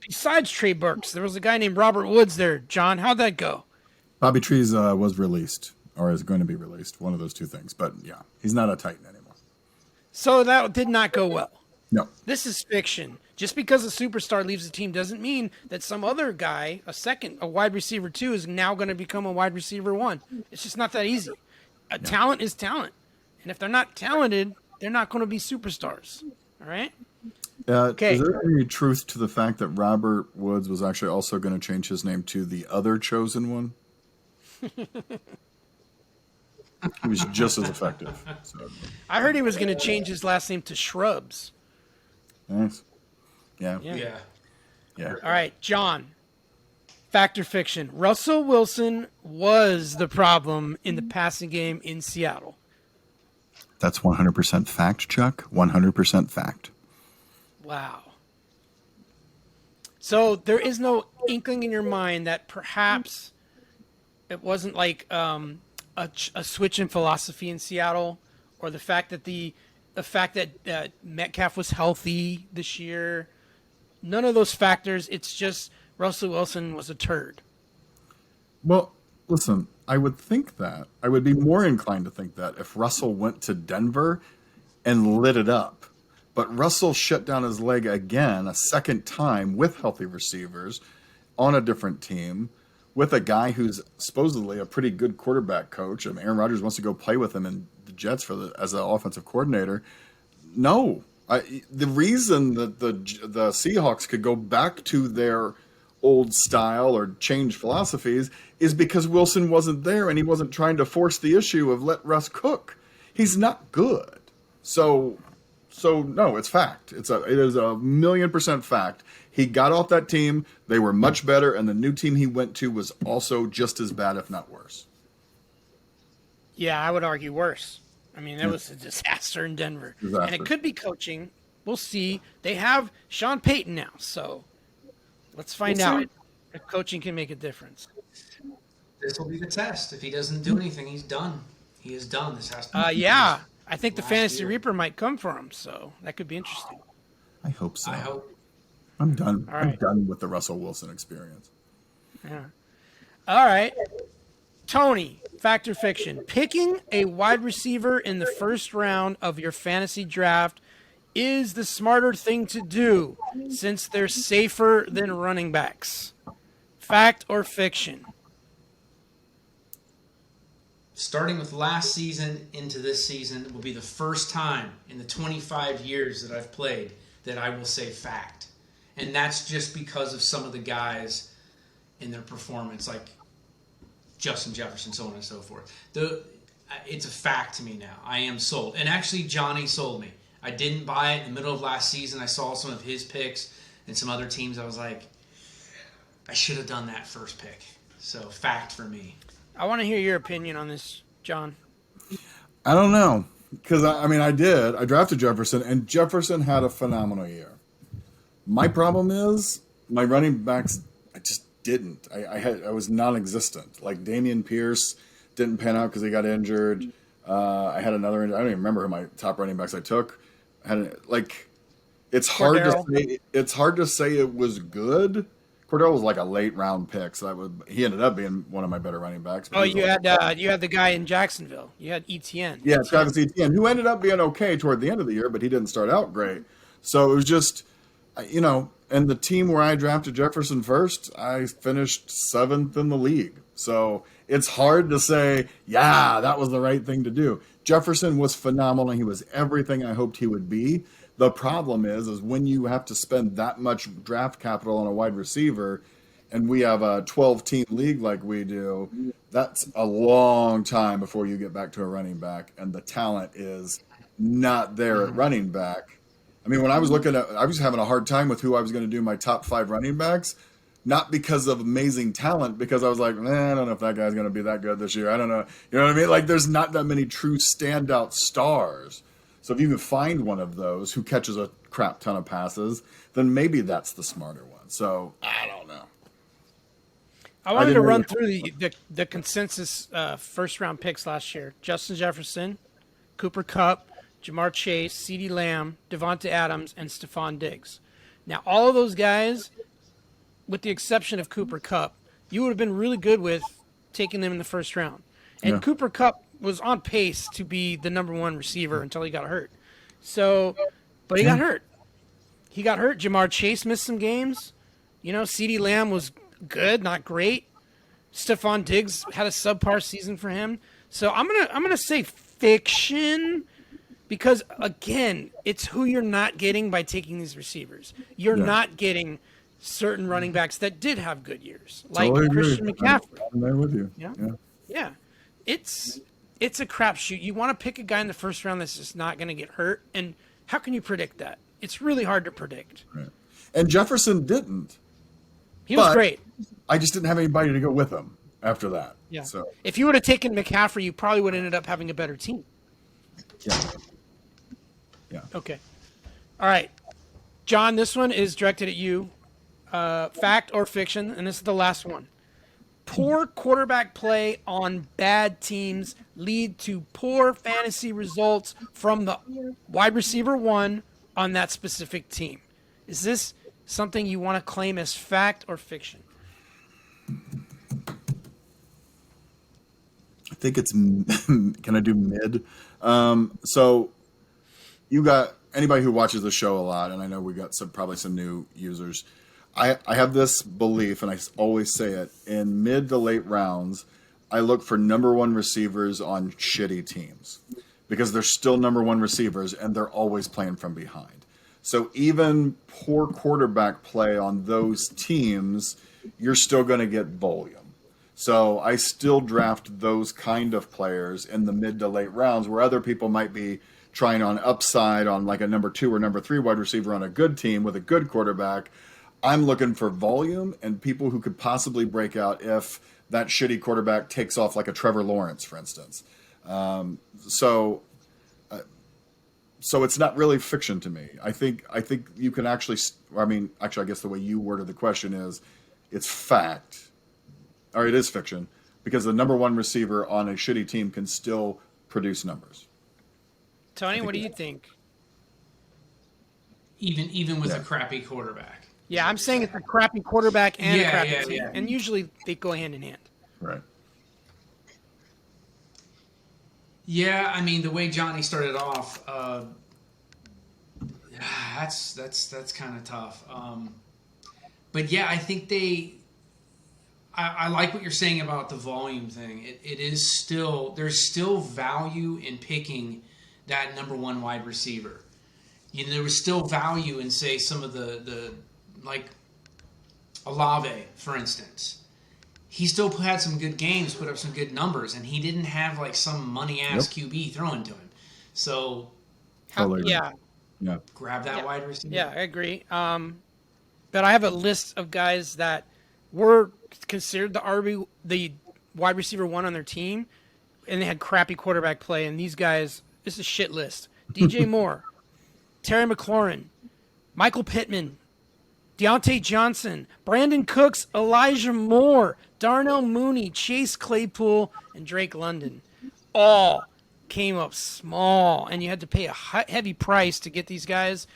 Speaker 2: besides Trey Burks, there was a guy named Robert Woods there. John, how'd that go?
Speaker 3: Bobby Trees was released, or is going to be released. One of those two things. But yeah, he's not a Titan anymore.
Speaker 2: So that did not go well.
Speaker 3: No.
Speaker 2: This is fiction. Just because a superstar leaves the team doesn't mean that some other guy, a wide receiver 2, is now going to become a wide receiver 1. It's just not that easy. Talent is talent. And if they're not talented, they're not going to be superstars. All right?
Speaker 3: Okay. Is there any truth to the fact that Robert Woods was actually also going to change his name to the other chosen one? He was just as effective. So.
Speaker 2: I heard he was going to change his last name to Shrubs.
Speaker 3: Nice. Yeah.
Speaker 2: All right, John. Fact or fiction? Russell Wilson was the problem in the passing game in Seattle.
Speaker 3: That's 100% fact, Chuck. 100% fact.
Speaker 2: Wow. So there is no inkling in your mind that perhaps it wasn't like a switch in philosophy in Seattle, or the fact that Metcalf was healthy this year. None of those factors. It's just Russell Wilson was a turd.
Speaker 3: Well, listen, I would think that. I would be more inclined to think that if Russell went to Denver and lit it up. But Russell shut down his leg again a second time with healthy receivers on a different team with a guy who's supposedly a pretty good quarterback coach. I mean, Aaron Rodgers wants to go play with him in the Jets as an offensive coordinator. No. The reason that the Seahawks could go back to their old style or change philosophies is because Wilson wasn't there and he wasn't trying to force the issue of let Russ cook. He's not good. So no, it's fact. It is 1,000,000% fact. He got off that team. They were much better, and the new team he went to was also just as bad, if not worse.
Speaker 2: Yeah, I would argue worse. I mean, it was a disaster in Denver.
Speaker 3: Disaster.
Speaker 2: And it could be coaching. We'll see. They have Sean Payton now, so let's find out if coaching can make a difference.
Speaker 4: This will be the test. If he doesn't do anything, he's done. He is done. This has to be
Speaker 2: yeah. I think the Fantasy Reaper might come for him, so that could be interesting.
Speaker 3: I hope so.
Speaker 4: I hope.
Speaker 3: I'm done.
Speaker 2: All right.
Speaker 3: I'm done with the Russell Wilson experience.
Speaker 2: Yeah. All right. Tony, fact or fiction? Picking a wide receiver in the first round of your fantasy draft is the smarter thing to do since they're safer than running backs. Fact or fiction?
Speaker 4: Starting with last season into this season will be the first time in the 25 years that I've played that I will say fact. And that's just because of some of the guys in their performance, like Justin Jefferson, so on and so forth. It's a fact to me now. I am sold. And actually, Johnny sold me. I didn't buy it in the middle of last season. I saw some of his picks and some other teams. I was like, I should have done that first pick. So, fact for me.
Speaker 2: I want to hear your opinion on this, John.
Speaker 3: I don't know. Because, I did. I drafted Jefferson, and Jefferson had a phenomenal year. My problem is my running backs, I just didn't. I was non-existent. Like Damian Pierce didn't pan out because he got injured. I had another injury. I don't even remember who my top running backs I took. It's hard to say it was good. Cordell was like a late round pick, so he ended up being one of my better running backs.
Speaker 2: Oh, you had the guy in Jacksonville. You had Etienne.
Speaker 3: Yeah, Travis Etienne, who ended up being okay toward the end of the year, but he didn't start out great. So it was just, and the team where I drafted Jefferson first, I finished 7th in the league. So it's hard to say, yeah, that was the right thing to do. Jefferson was phenomenal. He was everything I hoped he would be. The problem is when you have to spend that much draft capital on a wide receiver, and we have a 12-team league like we do, that's a long time before you get back to a running back, and the talent is not there at running back. I mean, when I was I was having a hard time with who I was going to do my top 5 running backs, not because of amazing talent, because I was like, I don't know if that guy's going to be that good this year. I don't know. You know what I mean? Like, there's not that many true standout stars. So if you can find one of those who catches a crap ton of passes, then maybe that's the smarter one. So I don't know.
Speaker 2: I wanted to run through the consensus first round picks last year: Justin Jefferson, Cooper Kupp, Jamar Chase, CeeDee Lamb, Devonta Adams, and Stephon Diggs. Now, all of those guys, with the exception of Cooper Kupp, you would have been really good with taking them in the first round. And
Speaker 3: Yeah.
Speaker 2: Cooper Kupp was on pace to be the number one receiver until he got hurt. So, but he got hurt. He got hurt. Jamar Chase missed some games. CeeDee Lamb was good, not great. Stephon Diggs had a subpar season for him. So I'm gonna say fiction because again, it's who you're not getting by taking these receivers. You're not getting certain running backs that did have good years, like
Speaker 3: Totally
Speaker 2: Christian
Speaker 3: agree.
Speaker 2: McCaffrey.
Speaker 3: I'm there with you.
Speaker 2: Yeah. It's a crapshoot. You want to pick a guy in the first round that's just not going to get hurt, and how can you predict that? It's really hard to predict.
Speaker 3: Right. And Jefferson didn't.
Speaker 2: He was great.
Speaker 3: I just didn't have anybody to go with him after that.
Speaker 2: Yeah.
Speaker 3: So
Speaker 2: if you would have taken McCaffrey, you probably would have ended up having a better team.
Speaker 3: Yeah.
Speaker 2: Okay. All right. John, this one is directed at you. Fact or fiction, and this is the last one. Poor quarterback play on bad teams lead to poor fantasy results from the wide receiver one on that specific team. Is this something you want to claim as fact or fiction?
Speaker 3: I think it's, can I do mid? So you got anybody who watches the show a lot, and I know we got probably some new users. I have this belief, and I always say it, in mid to late rounds, I look for number one receivers on shitty teams because they're still number one receivers and they're always playing from behind. So even poor quarterback play on those teams, you're still going to get volume. So I still draft those kind of players in the mid to late rounds where other people might be trying on upside on like a number 2 or number 3 wide receiver on a good team with a good quarterback. I'm looking for volume and people who could possibly break out if that shitty quarterback takes off like a Trevor Lawrence, for instance. So it's not really fiction to me. I think you can actually, I guess the way you worded the question is, it's fact, or it is fiction, because the number one receiver on a shitty team can still produce numbers.
Speaker 2: Tony, what do you think?
Speaker 4: Even with a crappy quarterback.
Speaker 2: Yeah, I'm saying it's a crappy quarterback and a crappy team.
Speaker 4: Yeah.
Speaker 2: And usually they go hand in hand.
Speaker 3: Right.
Speaker 4: Yeah, I mean the way Johnny started off, that's kind of tough. But yeah, I think I like what you're saying about the volume thing. It is still, there's still value in picking that number one wide receiver. There was still value in, say, some of the like Olave, for instance. He still had some good games, put up some good numbers, and he didn't have like some money-ass QB throwing to him. So, grab that wide receiver.
Speaker 2: Yeah, I agree. But I have a list of guys that were considered the wide receiver one on their team, and they had crappy quarterback play. And these guys, this is a shit list. DJ Moore, Terry McLaurin, Michael Pittman, Deontay Johnson, Brandon Cooks, Elijah Moore, Darnell Mooney, Chase Claypool, and Drake London. All came up small, and you had to pay a heavy price to get these guys,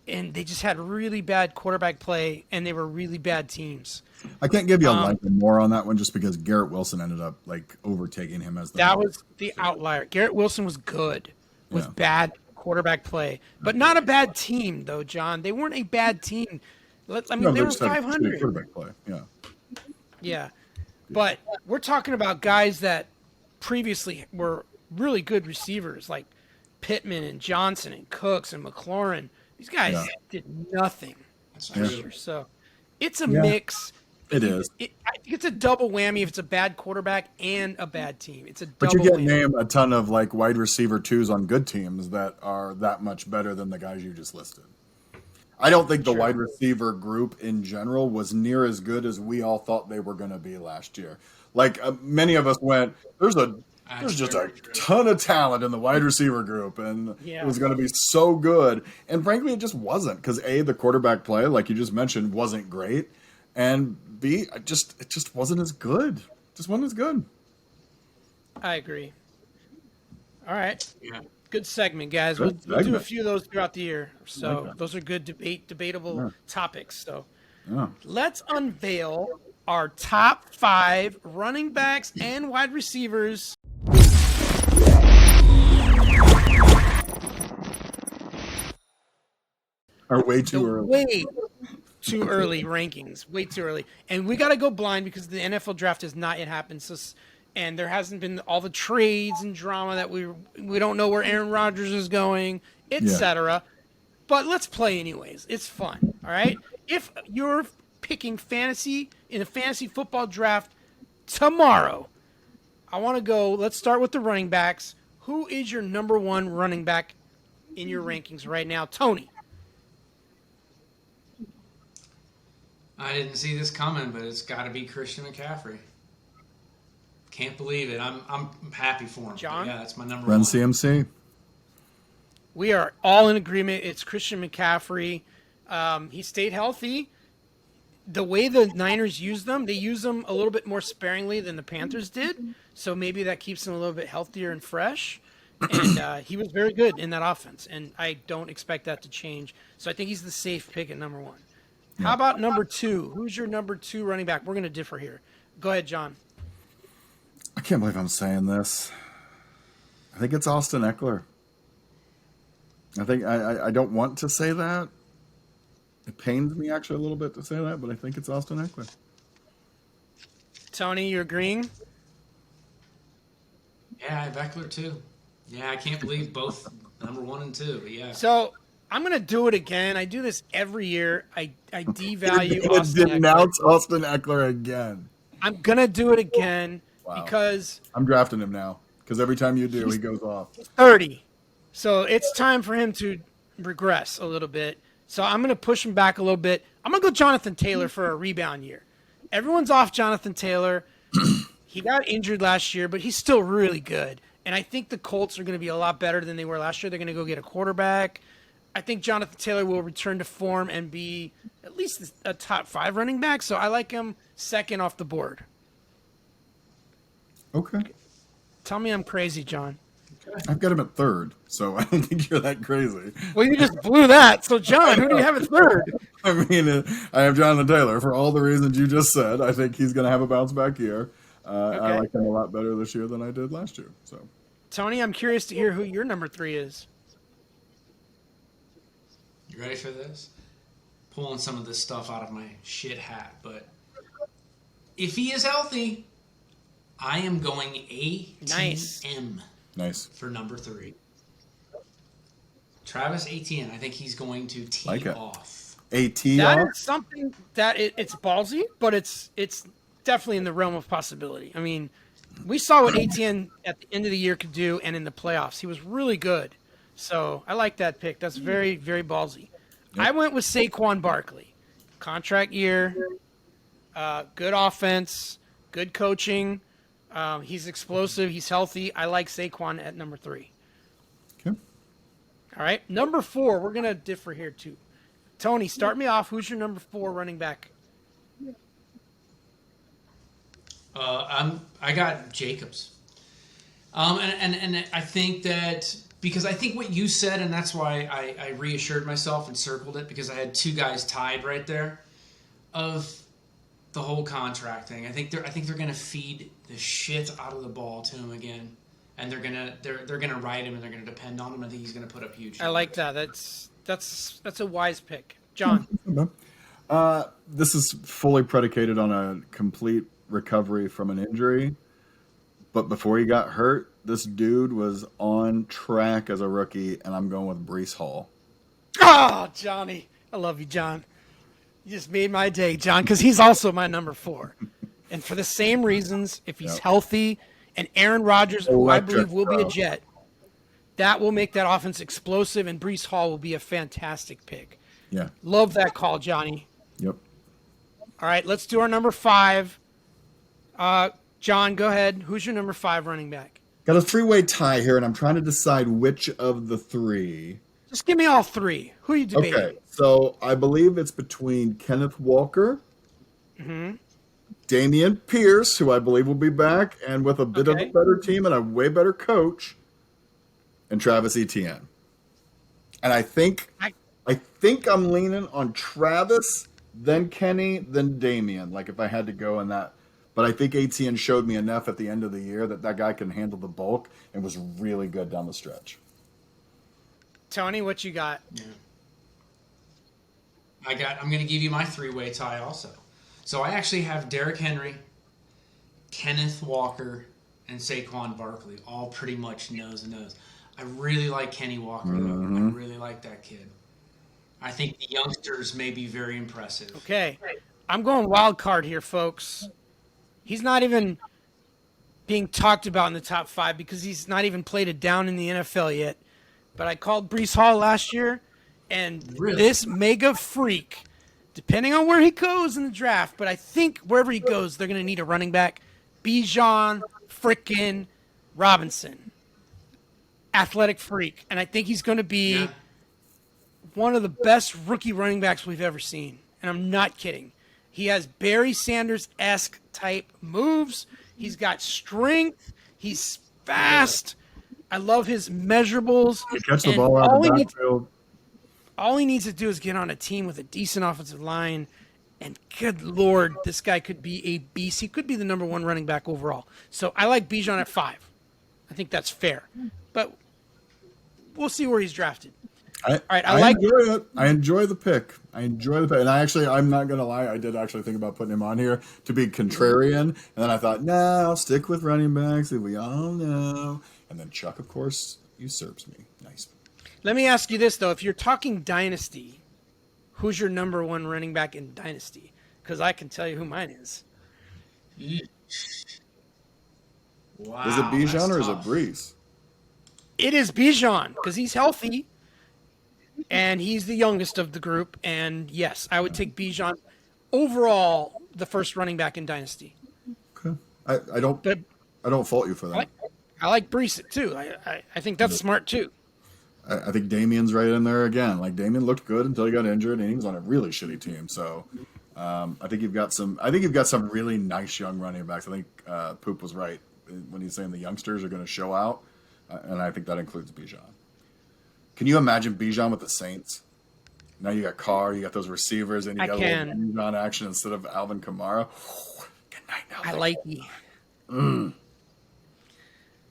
Speaker 2: and they just had really bad quarterback play, and they were really bad teams.
Speaker 3: I can't give you a line more on that one just because Garrett Wilson ended up like overtaking him as the
Speaker 2: that was the outlier. Garrett Wilson was good with bad quarterback play, but not a bad team though, John. They weren't a bad team. They were 500.
Speaker 3: Quarterback play.
Speaker 2: Yeah, but we're talking about guys that previously were really good receivers, like Pittman and Johnson and Cooks and McLaurin. These guys did nothing last year. So it's a mix.
Speaker 3: It is.
Speaker 2: I think it's a double whammy if it's a bad quarterback and a bad team. It's a double
Speaker 3: But you can't
Speaker 2: whammy.
Speaker 3: name a ton of like wide receiver twos on good teams that are that much better than the guys you just listed. I don't think the wide receiver group in general was near as good as we all thought they were going to be last year. Like many of us went, there's just a ton of talent in the wide receiver group, and it was going to be so good. And frankly, it just wasn't because A, the quarterback play, like you just mentioned, wasn't great, and B, it just wasn't as good. Just wasn't as good.
Speaker 2: I agree. All right.
Speaker 4: Yeah.
Speaker 2: Good segment, guys.
Speaker 3: Good
Speaker 2: We'll do a
Speaker 3: segment.
Speaker 2: few of those throughout the year. So
Speaker 3: that.
Speaker 2: those are good debatable topics. So
Speaker 3: Yeah.
Speaker 2: let's unveil our top 5 running backs and wide receivers.
Speaker 3: Are way too early.
Speaker 2: Way too early rankings. Way too early. And we got to go blind because the NFL draft has not yet happened. So, and there hasn't been all the trades and drama that we don't know where Aaron Rodgers is going, etc. But let's play anyways. It's fun. All right. If you're picking fantasy in a fantasy football draft tomorrow, I want to go. Let's start with the running backs. Who is your number 1 running back in your rankings right now, Tony?
Speaker 4: I didn't see this coming, but it's got to be Christian McCaffrey. Can't believe it. I'm happy for him.
Speaker 2: John?
Speaker 4: Yeah, that's my number
Speaker 3: Run
Speaker 4: 1.
Speaker 3: CMC.
Speaker 2: We are all in agreement. It's Christian McCaffrey. He stayed healthy. The way the Niners use them, they use them a little bit more sparingly than the Panthers did. So maybe that keeps them a little bit healthier and fresh. And he was very good in that offense. And I don't expect that to change. So I think he's the safe pick at number 1. How about number 2? Who's your number 2 running back? We're going to differ here. Go ahead, John.
Speaker 3: I can't believe I'm saying this. I think it's Austin Eckler. I don't want to say that. It pains me actually a little bit to say that, but I think it's Austin Eckler.
Speaker 2: Tony, you agreeing?
Speaker 4: Yeah, I have Eckler too. Yeah, I can't believe both number 1 and 2. But yeah.
Speaker 2: So I'm going to do it again. I do this every year. I devalue Austin Eckler.
Speaker 3: Denounce Austin Eckler again.
Speaker 2: I'm going to do it again because
Speaker 3: I'm drafting him now because every time you do, he goes off.
Speaker 2: 30. So it's time for him to regress a little bit. So I'm going to push him back a little bit. I'm going to go Jonathan Taylor for a rebound year. Everyone's off Jonathan Taylor. He got injured last year, but he's still really good. And I think the Colts are going to be a lot better than they were last year. They're going to go get a quarterback. I think Jonathan Taylor will return to form and be at least a top 5 running back. So I like him second off the board.
Speaker 3: Okay.
Speaker 2: Tell me I'm crazy, John.
Speaker 3: I've got him at 3rd, so I don't think you're that crazy.
Speaker 2: Well, you just blew that. So, John, who do you have at 3rd?
Speaker 3: I mean, I have Jonathan Taylor for all the reasons you just said. I think he's going to have a bounce back year. I like him a lot better this year than I did last year. So,
Speaker 2: Tony, I'm curious to hear who your number 3 is.
Speaker 4: You ready for this? Pulling some of this stuff out of my shit hat, but if he is healthy, I am going ATM.
Speaker 3: Nice.
Speaker 4: For number 3. Travis Etienne. I think he's going to tee off.
Speaker 2: That is something that it's ballsy, but it's definitely in the realm of possibility. I mean, we saw what Etienne at the end of the year could do, and in the playoffs, he was really good. So I like that pick. That's very, very ballsy. Yep. I went with Saquon Barkley. Contract year, good offense, good coaching. He's explosive. He's healthy. I like Saquon at number 3.
Speaker 3: Okay.
Speaker 2: All right. Number 4, we're going to differ here too. Tony, start me off. Who's your number 4 running back?
Speaker 4: I got Jacobs. And I think that because I think what you said, and that's why I reassured myself and circled it because I had 2 guys tied right there of the whole contract thing. I think they're gonna feed the shit out of the ball to him again, and they're gonna ride him and they're gonna depend on him. I think he's gonna put up huge numbers.
Speaker 2: I like that. That's a wise pick, John.
Speaker 3: This is fully predicated on a complete recovery from an injury, but before he got hurt, this dude was on track as a rookie, and I'm going with Breece Hall.
Speaker 2: Oh, Johnny, I love you, John. You just made my day, John, because he's also my number 4. And for the same reasons, if he's healthy and Aaron Rodgers, who I believe will be a Jet, that will make that offense explosive, and Breece Hall will be a fantastic pick.
Speaker 3: Yeah.
Speaker 2: Love that call, Johnny.
Speaker 3: Yep.
Speaker 2: All right, let's do our number 5. John, go ahead. Who's your number 5 running back?
Speaker 3: Got a 3-way tie here, and I'm trying to decide which of the 3.
Speaker 2: Just give me all 3. Who are you debating?
Speaker 3: Okay, so I believe it's between Kenneth Walker, Damian Pierce, who I believe will be back, and with a bit of a better team and a way better coach, and Travis Etienne. And I think I'm leaning on Travis, then Kenny, then Damian. Like if I had to go in that, but I think Etienne showed me enough at the end of the year that guy can handle the bulk and was really good down the stretch.
Speaker 2: Tony, what you got?
Speaker 4: Yeah. I'm going to give you my three-way tie also. So I actually have Derrick Henry, Kenneth Walker, and Saquon Barkley, all pretty much nose to nose. I really like Kenny Walker, though. I really like that kid. I think the youngsters may be very impressive.
Speaker 2: Okay. I'm going wild card here, folks. He's not even being talked about in the top 5 because he's not even played it down in the NFL yet. But I called Breece Hall last year, and this mega freak, depending on where he goes in the draft, but I think wherever he goes, they're going to need a running back. Bijan frickin' Robinson. Athletic freak. And I think he's going to be one of the best rookie running backs we've ever seen. And I'm not kidding. He has Barry Sanders-esque type moves. He's got strength. He's fast. I love his measurables.
Speaker 3: He catch the ball out of the backfield.
Speaker 2: All he needs to do is get on a team with a decent offensive line. And good Lord, this guy could be a beast. He could be the number 1 running back overall. So I like Bijan at 5. I think that's fair. But we'll see where he's drafted.
Speaker 3: I enjoy it. I enjoy the pick. And I'm not going to lie. I did actually think about putting him on here to be contrarian. And then I thought, I'll stick with running backs that we all know. And then Chuck, of course, usurps me. Nice.
Speaker 2: Let me ask you this, though. If you're talking dynasty, who's your number 1 running back in dynasty? Because I can tell you who mine is.
Speaker 4: Wow,
Speaker 3: is it Bijan or is it Breece?
Speaker 2: It is Bijan because he's healthy. And he's the youngest of the group. And yes, I would take Bijan overall, the first running back in dynasty.
Speaker 3: Okay. I don't fault you for that.
Speaker 2: I like Breece too. I think that's smart too.
Speaker 3: I think Damian's right in there again. Like Damian looked good until he got injured, and he was on a really shitty team. So I think you've got some really nice young running backs. I think Poop was right when he's saying the youngsters are going to show out, and I think that includes Bijan. Can you imagine Bijan with the Saints? Now you got Carr, you got those receivers, and you got a little Bijan action instead of Alvin Kamara. Good night now.
Speaker 2: I like you.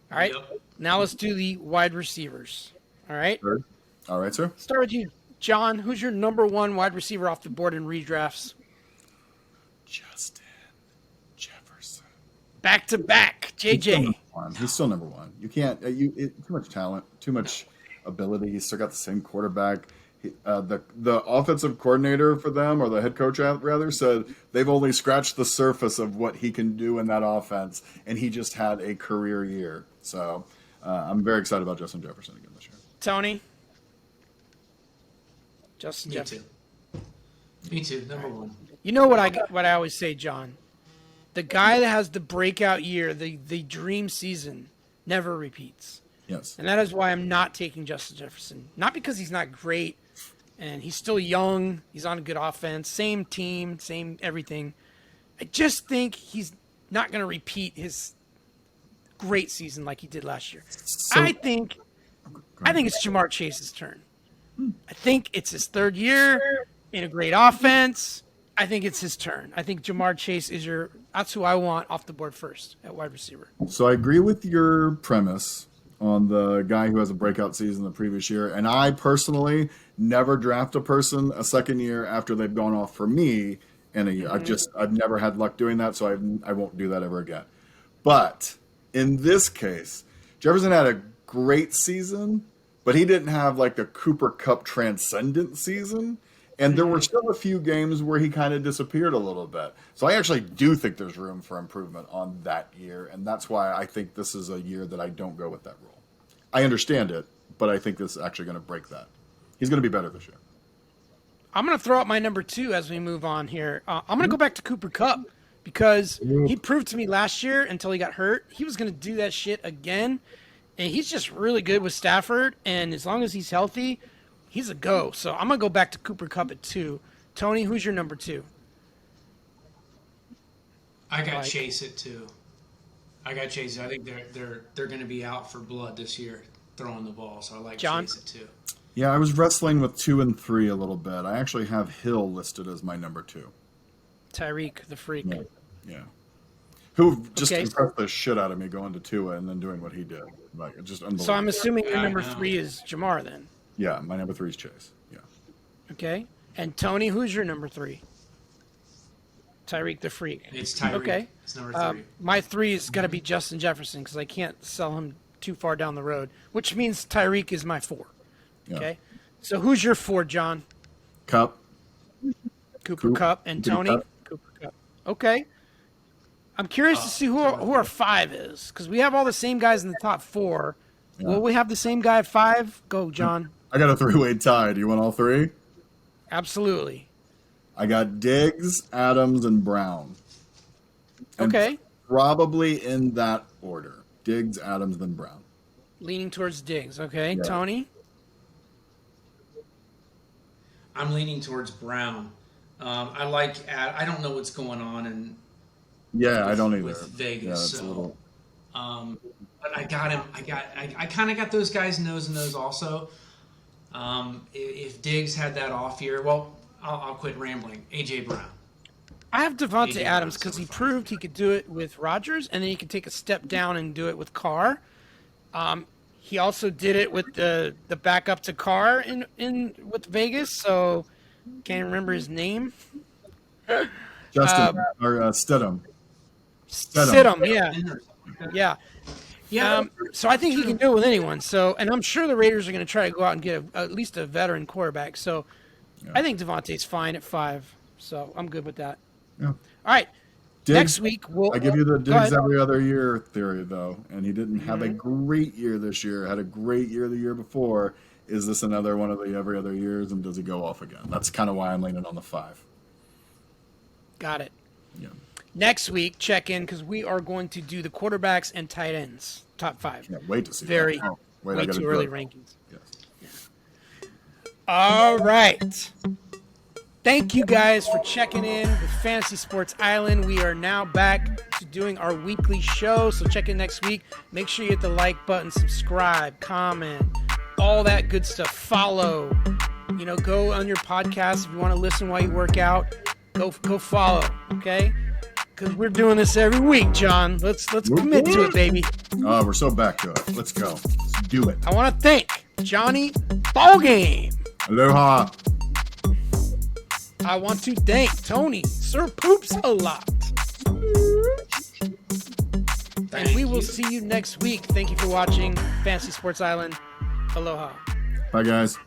Speaker 2: All right, now let's do the wide receivers. All right?
Speaker 3: Sure. All right, sir.
Speaker 2: Start with you, John. Who's your number 1 wide receiver off the board in redrafts?
Speaker 3: Justin Jefferson.
Speaker 2: Back to back, JJ.
Speaker 3: He's still number 1. You can't. Too much talent, too much ability. He's still got the same quarterback. The offensive coordinator for them, or the head coach rather, said they've only scratched the surface of what he can do in that offense, and he just had a career year. So I'm very excited about Justin Jefferson again this year.
Speaker 2: Tony? Justin Jefferson.
Speaker 4: Me too. Number 1.
Speaker 2: You know what I always say, John? The guy that has the breakout year, the dream season, never repeats.
Speaker 3: Yes.
Speaker 2: And that is why I'm not taking Justin Jefferson. Not because he's not great, and he's still young. He's on a good offense. Same team, same everything. I just think he's not going to repeat his great season like he did last year.
Speaker 3: So,
Speaker 2: I think it's Jamar Chase's turn. I think it's his 3rd year in a great offense. I think it's his turn. I think Jamar Chase is that's who I want off the board first at wide receiver.
Speaker 3: So I agree with your premise on the guy who has a breakout season the previous year. And I personally never draft a person a second year after they've gone off for me in a year. I've never had luck doing that, so I won't do that ever again. But in this case, Jefferson had a great season, but he didn't have like the Cooper Kupp transcendent season. And there were still a few games where he kind of disappeared a little bit. So I actually do think there's room for improvement on that year. And that's why I think this is a year that I don't go with that rule. I understand it, but I think this is actually going to break that. He's going to be better this year.
Speaker 2: I'm going to throw out my number 2 as we move on here. I'm going to go back to Cooper Kupp because he proved to me last year until he got hurt. He was going to do that shit again. And he's just really good with Stafford. And as long as he's healthy, he's a go. So I'm going to go back to Cooper Kupp at 2. Tony, who's your number 2?
Speaker 4: I got Chase at 2. I got Chase. I think they're going to be out for blood this year. throwing the ball, so I like
Speaker 2: John?
Speaker 4: Chase at 2.
Speaker 3: Yeah, I was wrestling with 2 and 3 a little bit. I actually have Hill listed as my number 2.
Speaker 2: Tyreek the Freak.
Speaker 3: Yeah. Who just
Speaker 2: Okay.
Speaker 3: impressed the shit out of me going to Tua and then doing what he did. Like, just unbelievable.
Speaker 2: So I'm assuming your
Speaker 4: I
Speaker 2: number
Speaker 4: know.
Speaker 2: 3 is Jamar then.
Speaker 3: Yeah, my number 3 is Chase. Yeah.
Speaker 2: Okay. And Tony, who's your number 3? Tyreek the Freak.
Speaker 4: It's Tyreek.
Speaker 2: Okay.
Speaker 4: It's number 3.
Speaker 2: My 3 is got to be Justin Jefferson because I can't sell him too far down the road, which means Tyreek is my 4.
Speaker 3: Yeah.
Speaker 2: Okay. So who's your 4, John?
Speaker 3: Cup.
Speaker 2: Cooper Kupp and
Speaker 3: Cooper
Speaker 2: Tony?
Speaker 3: Kupp.
Speaker 2: Cooper Kupp. Okay. I'm curious to see who our 5 is because we have all the same guys in the top 4.
Speaker 3: Yeah.
Speaker 2: Will we have the same guy at 5? Go, John.
Speaker 3: I got a 3-way tie. Do you want all 3?
Speaker 2: Absolutely.
Speaker 3: I got Diggs, Adams, and Brown. And
Speaker 2: Okay.
Speaker 3: probably in that order. Diggs, Adams, then Brown.
Speaker 2: Leaning towards Diggs. Okay.
Speaker 3: Yeah.
Speaker 2: Tony?
Speaker 4: I'm leaning towards Brown. I don't know what's going on
Speaker 3: Yeah, I don't either.
Speaker 4: with Vegas.
Speaker 3: Yeah, it's
Speaker 4: so,
Speaker 3: a little...
Speaker 4: but I got him. I kind of got those guys nose and nose also. If Diggs had that off year, well, I'll quit rambling. AJ Brown.
Speaker 2: I have Devontae
Speaker 4: AJ
Speaker 2: Adams
Speaker 4: Brown's
Speaker 2: because he
Speaker 4: number 5.
Speaker 2: proved he could do it with Rodgers, and then he could take a step down and do it with Carr. He also did it with the backup to Carr in with Vegas. So can't remember his name.
Speaker 3: Justin, or Stidham.
Speaker 2: Stidham, yeah. So I think he can do it with anyone. So, and I'm sure the Raiders are going to try to go out and get at least a veteran quarterback. So, I think Devontae's fine at 5. So I'm good with that.
Speaker 3: Yeah.
Speaker 2: All right.
Speaker 3: Diggs,
Speaker 2: Next week
Speaker 3: I give you the
Speaker 2: go ahead.
Speaker 3: Diggs every other year theory, though, and he didn't have a great year this year. Had a great year the year before. Is this another one of the every other years, and does he go off again? That's kind of why I'm leaning on the 5.
Speaker 2: Got it.
Speaker 3: Yeah.
Speaker 2: Next week, check in because we are going to do the quarterbacks and tight ends top 5.
Speaker 3: Can't wait to see
Speaker 2: Very
Speaker 3: that. Oh, wait, I
Speaker 2: way
Speaker 3: gotta
Speaker 2: too
Speaker 3: do
Speaker 2: early
Speaker 3: it.
Speaker 2: rankings.
Speaker 3: Yes.
Speaker 2: All right. Thank you guys for checking in with Fantasy Sports Island. We are now back to doing our weekly show, so check in next week. Make sure you hit the like button, subscribe, comment, all that good stuff. Follow. Go on your podcast if you want to listen while you work out. Go follow, okay? Because we're doing this every week, John. Let's commit to it, baby.
Speaker 3: Oh, we're so back to it. Let's go. Let's do it.
Speaker 2: I want to thank Johnny Ballgame.
Speaker 3: Aloha.
Speaker 2: I want to thank Tony Sir Poops a lot. And we will see you next week. Thank you for watching Fantasy Sports Island. Aloha.
Speaker 3: Bye, guys.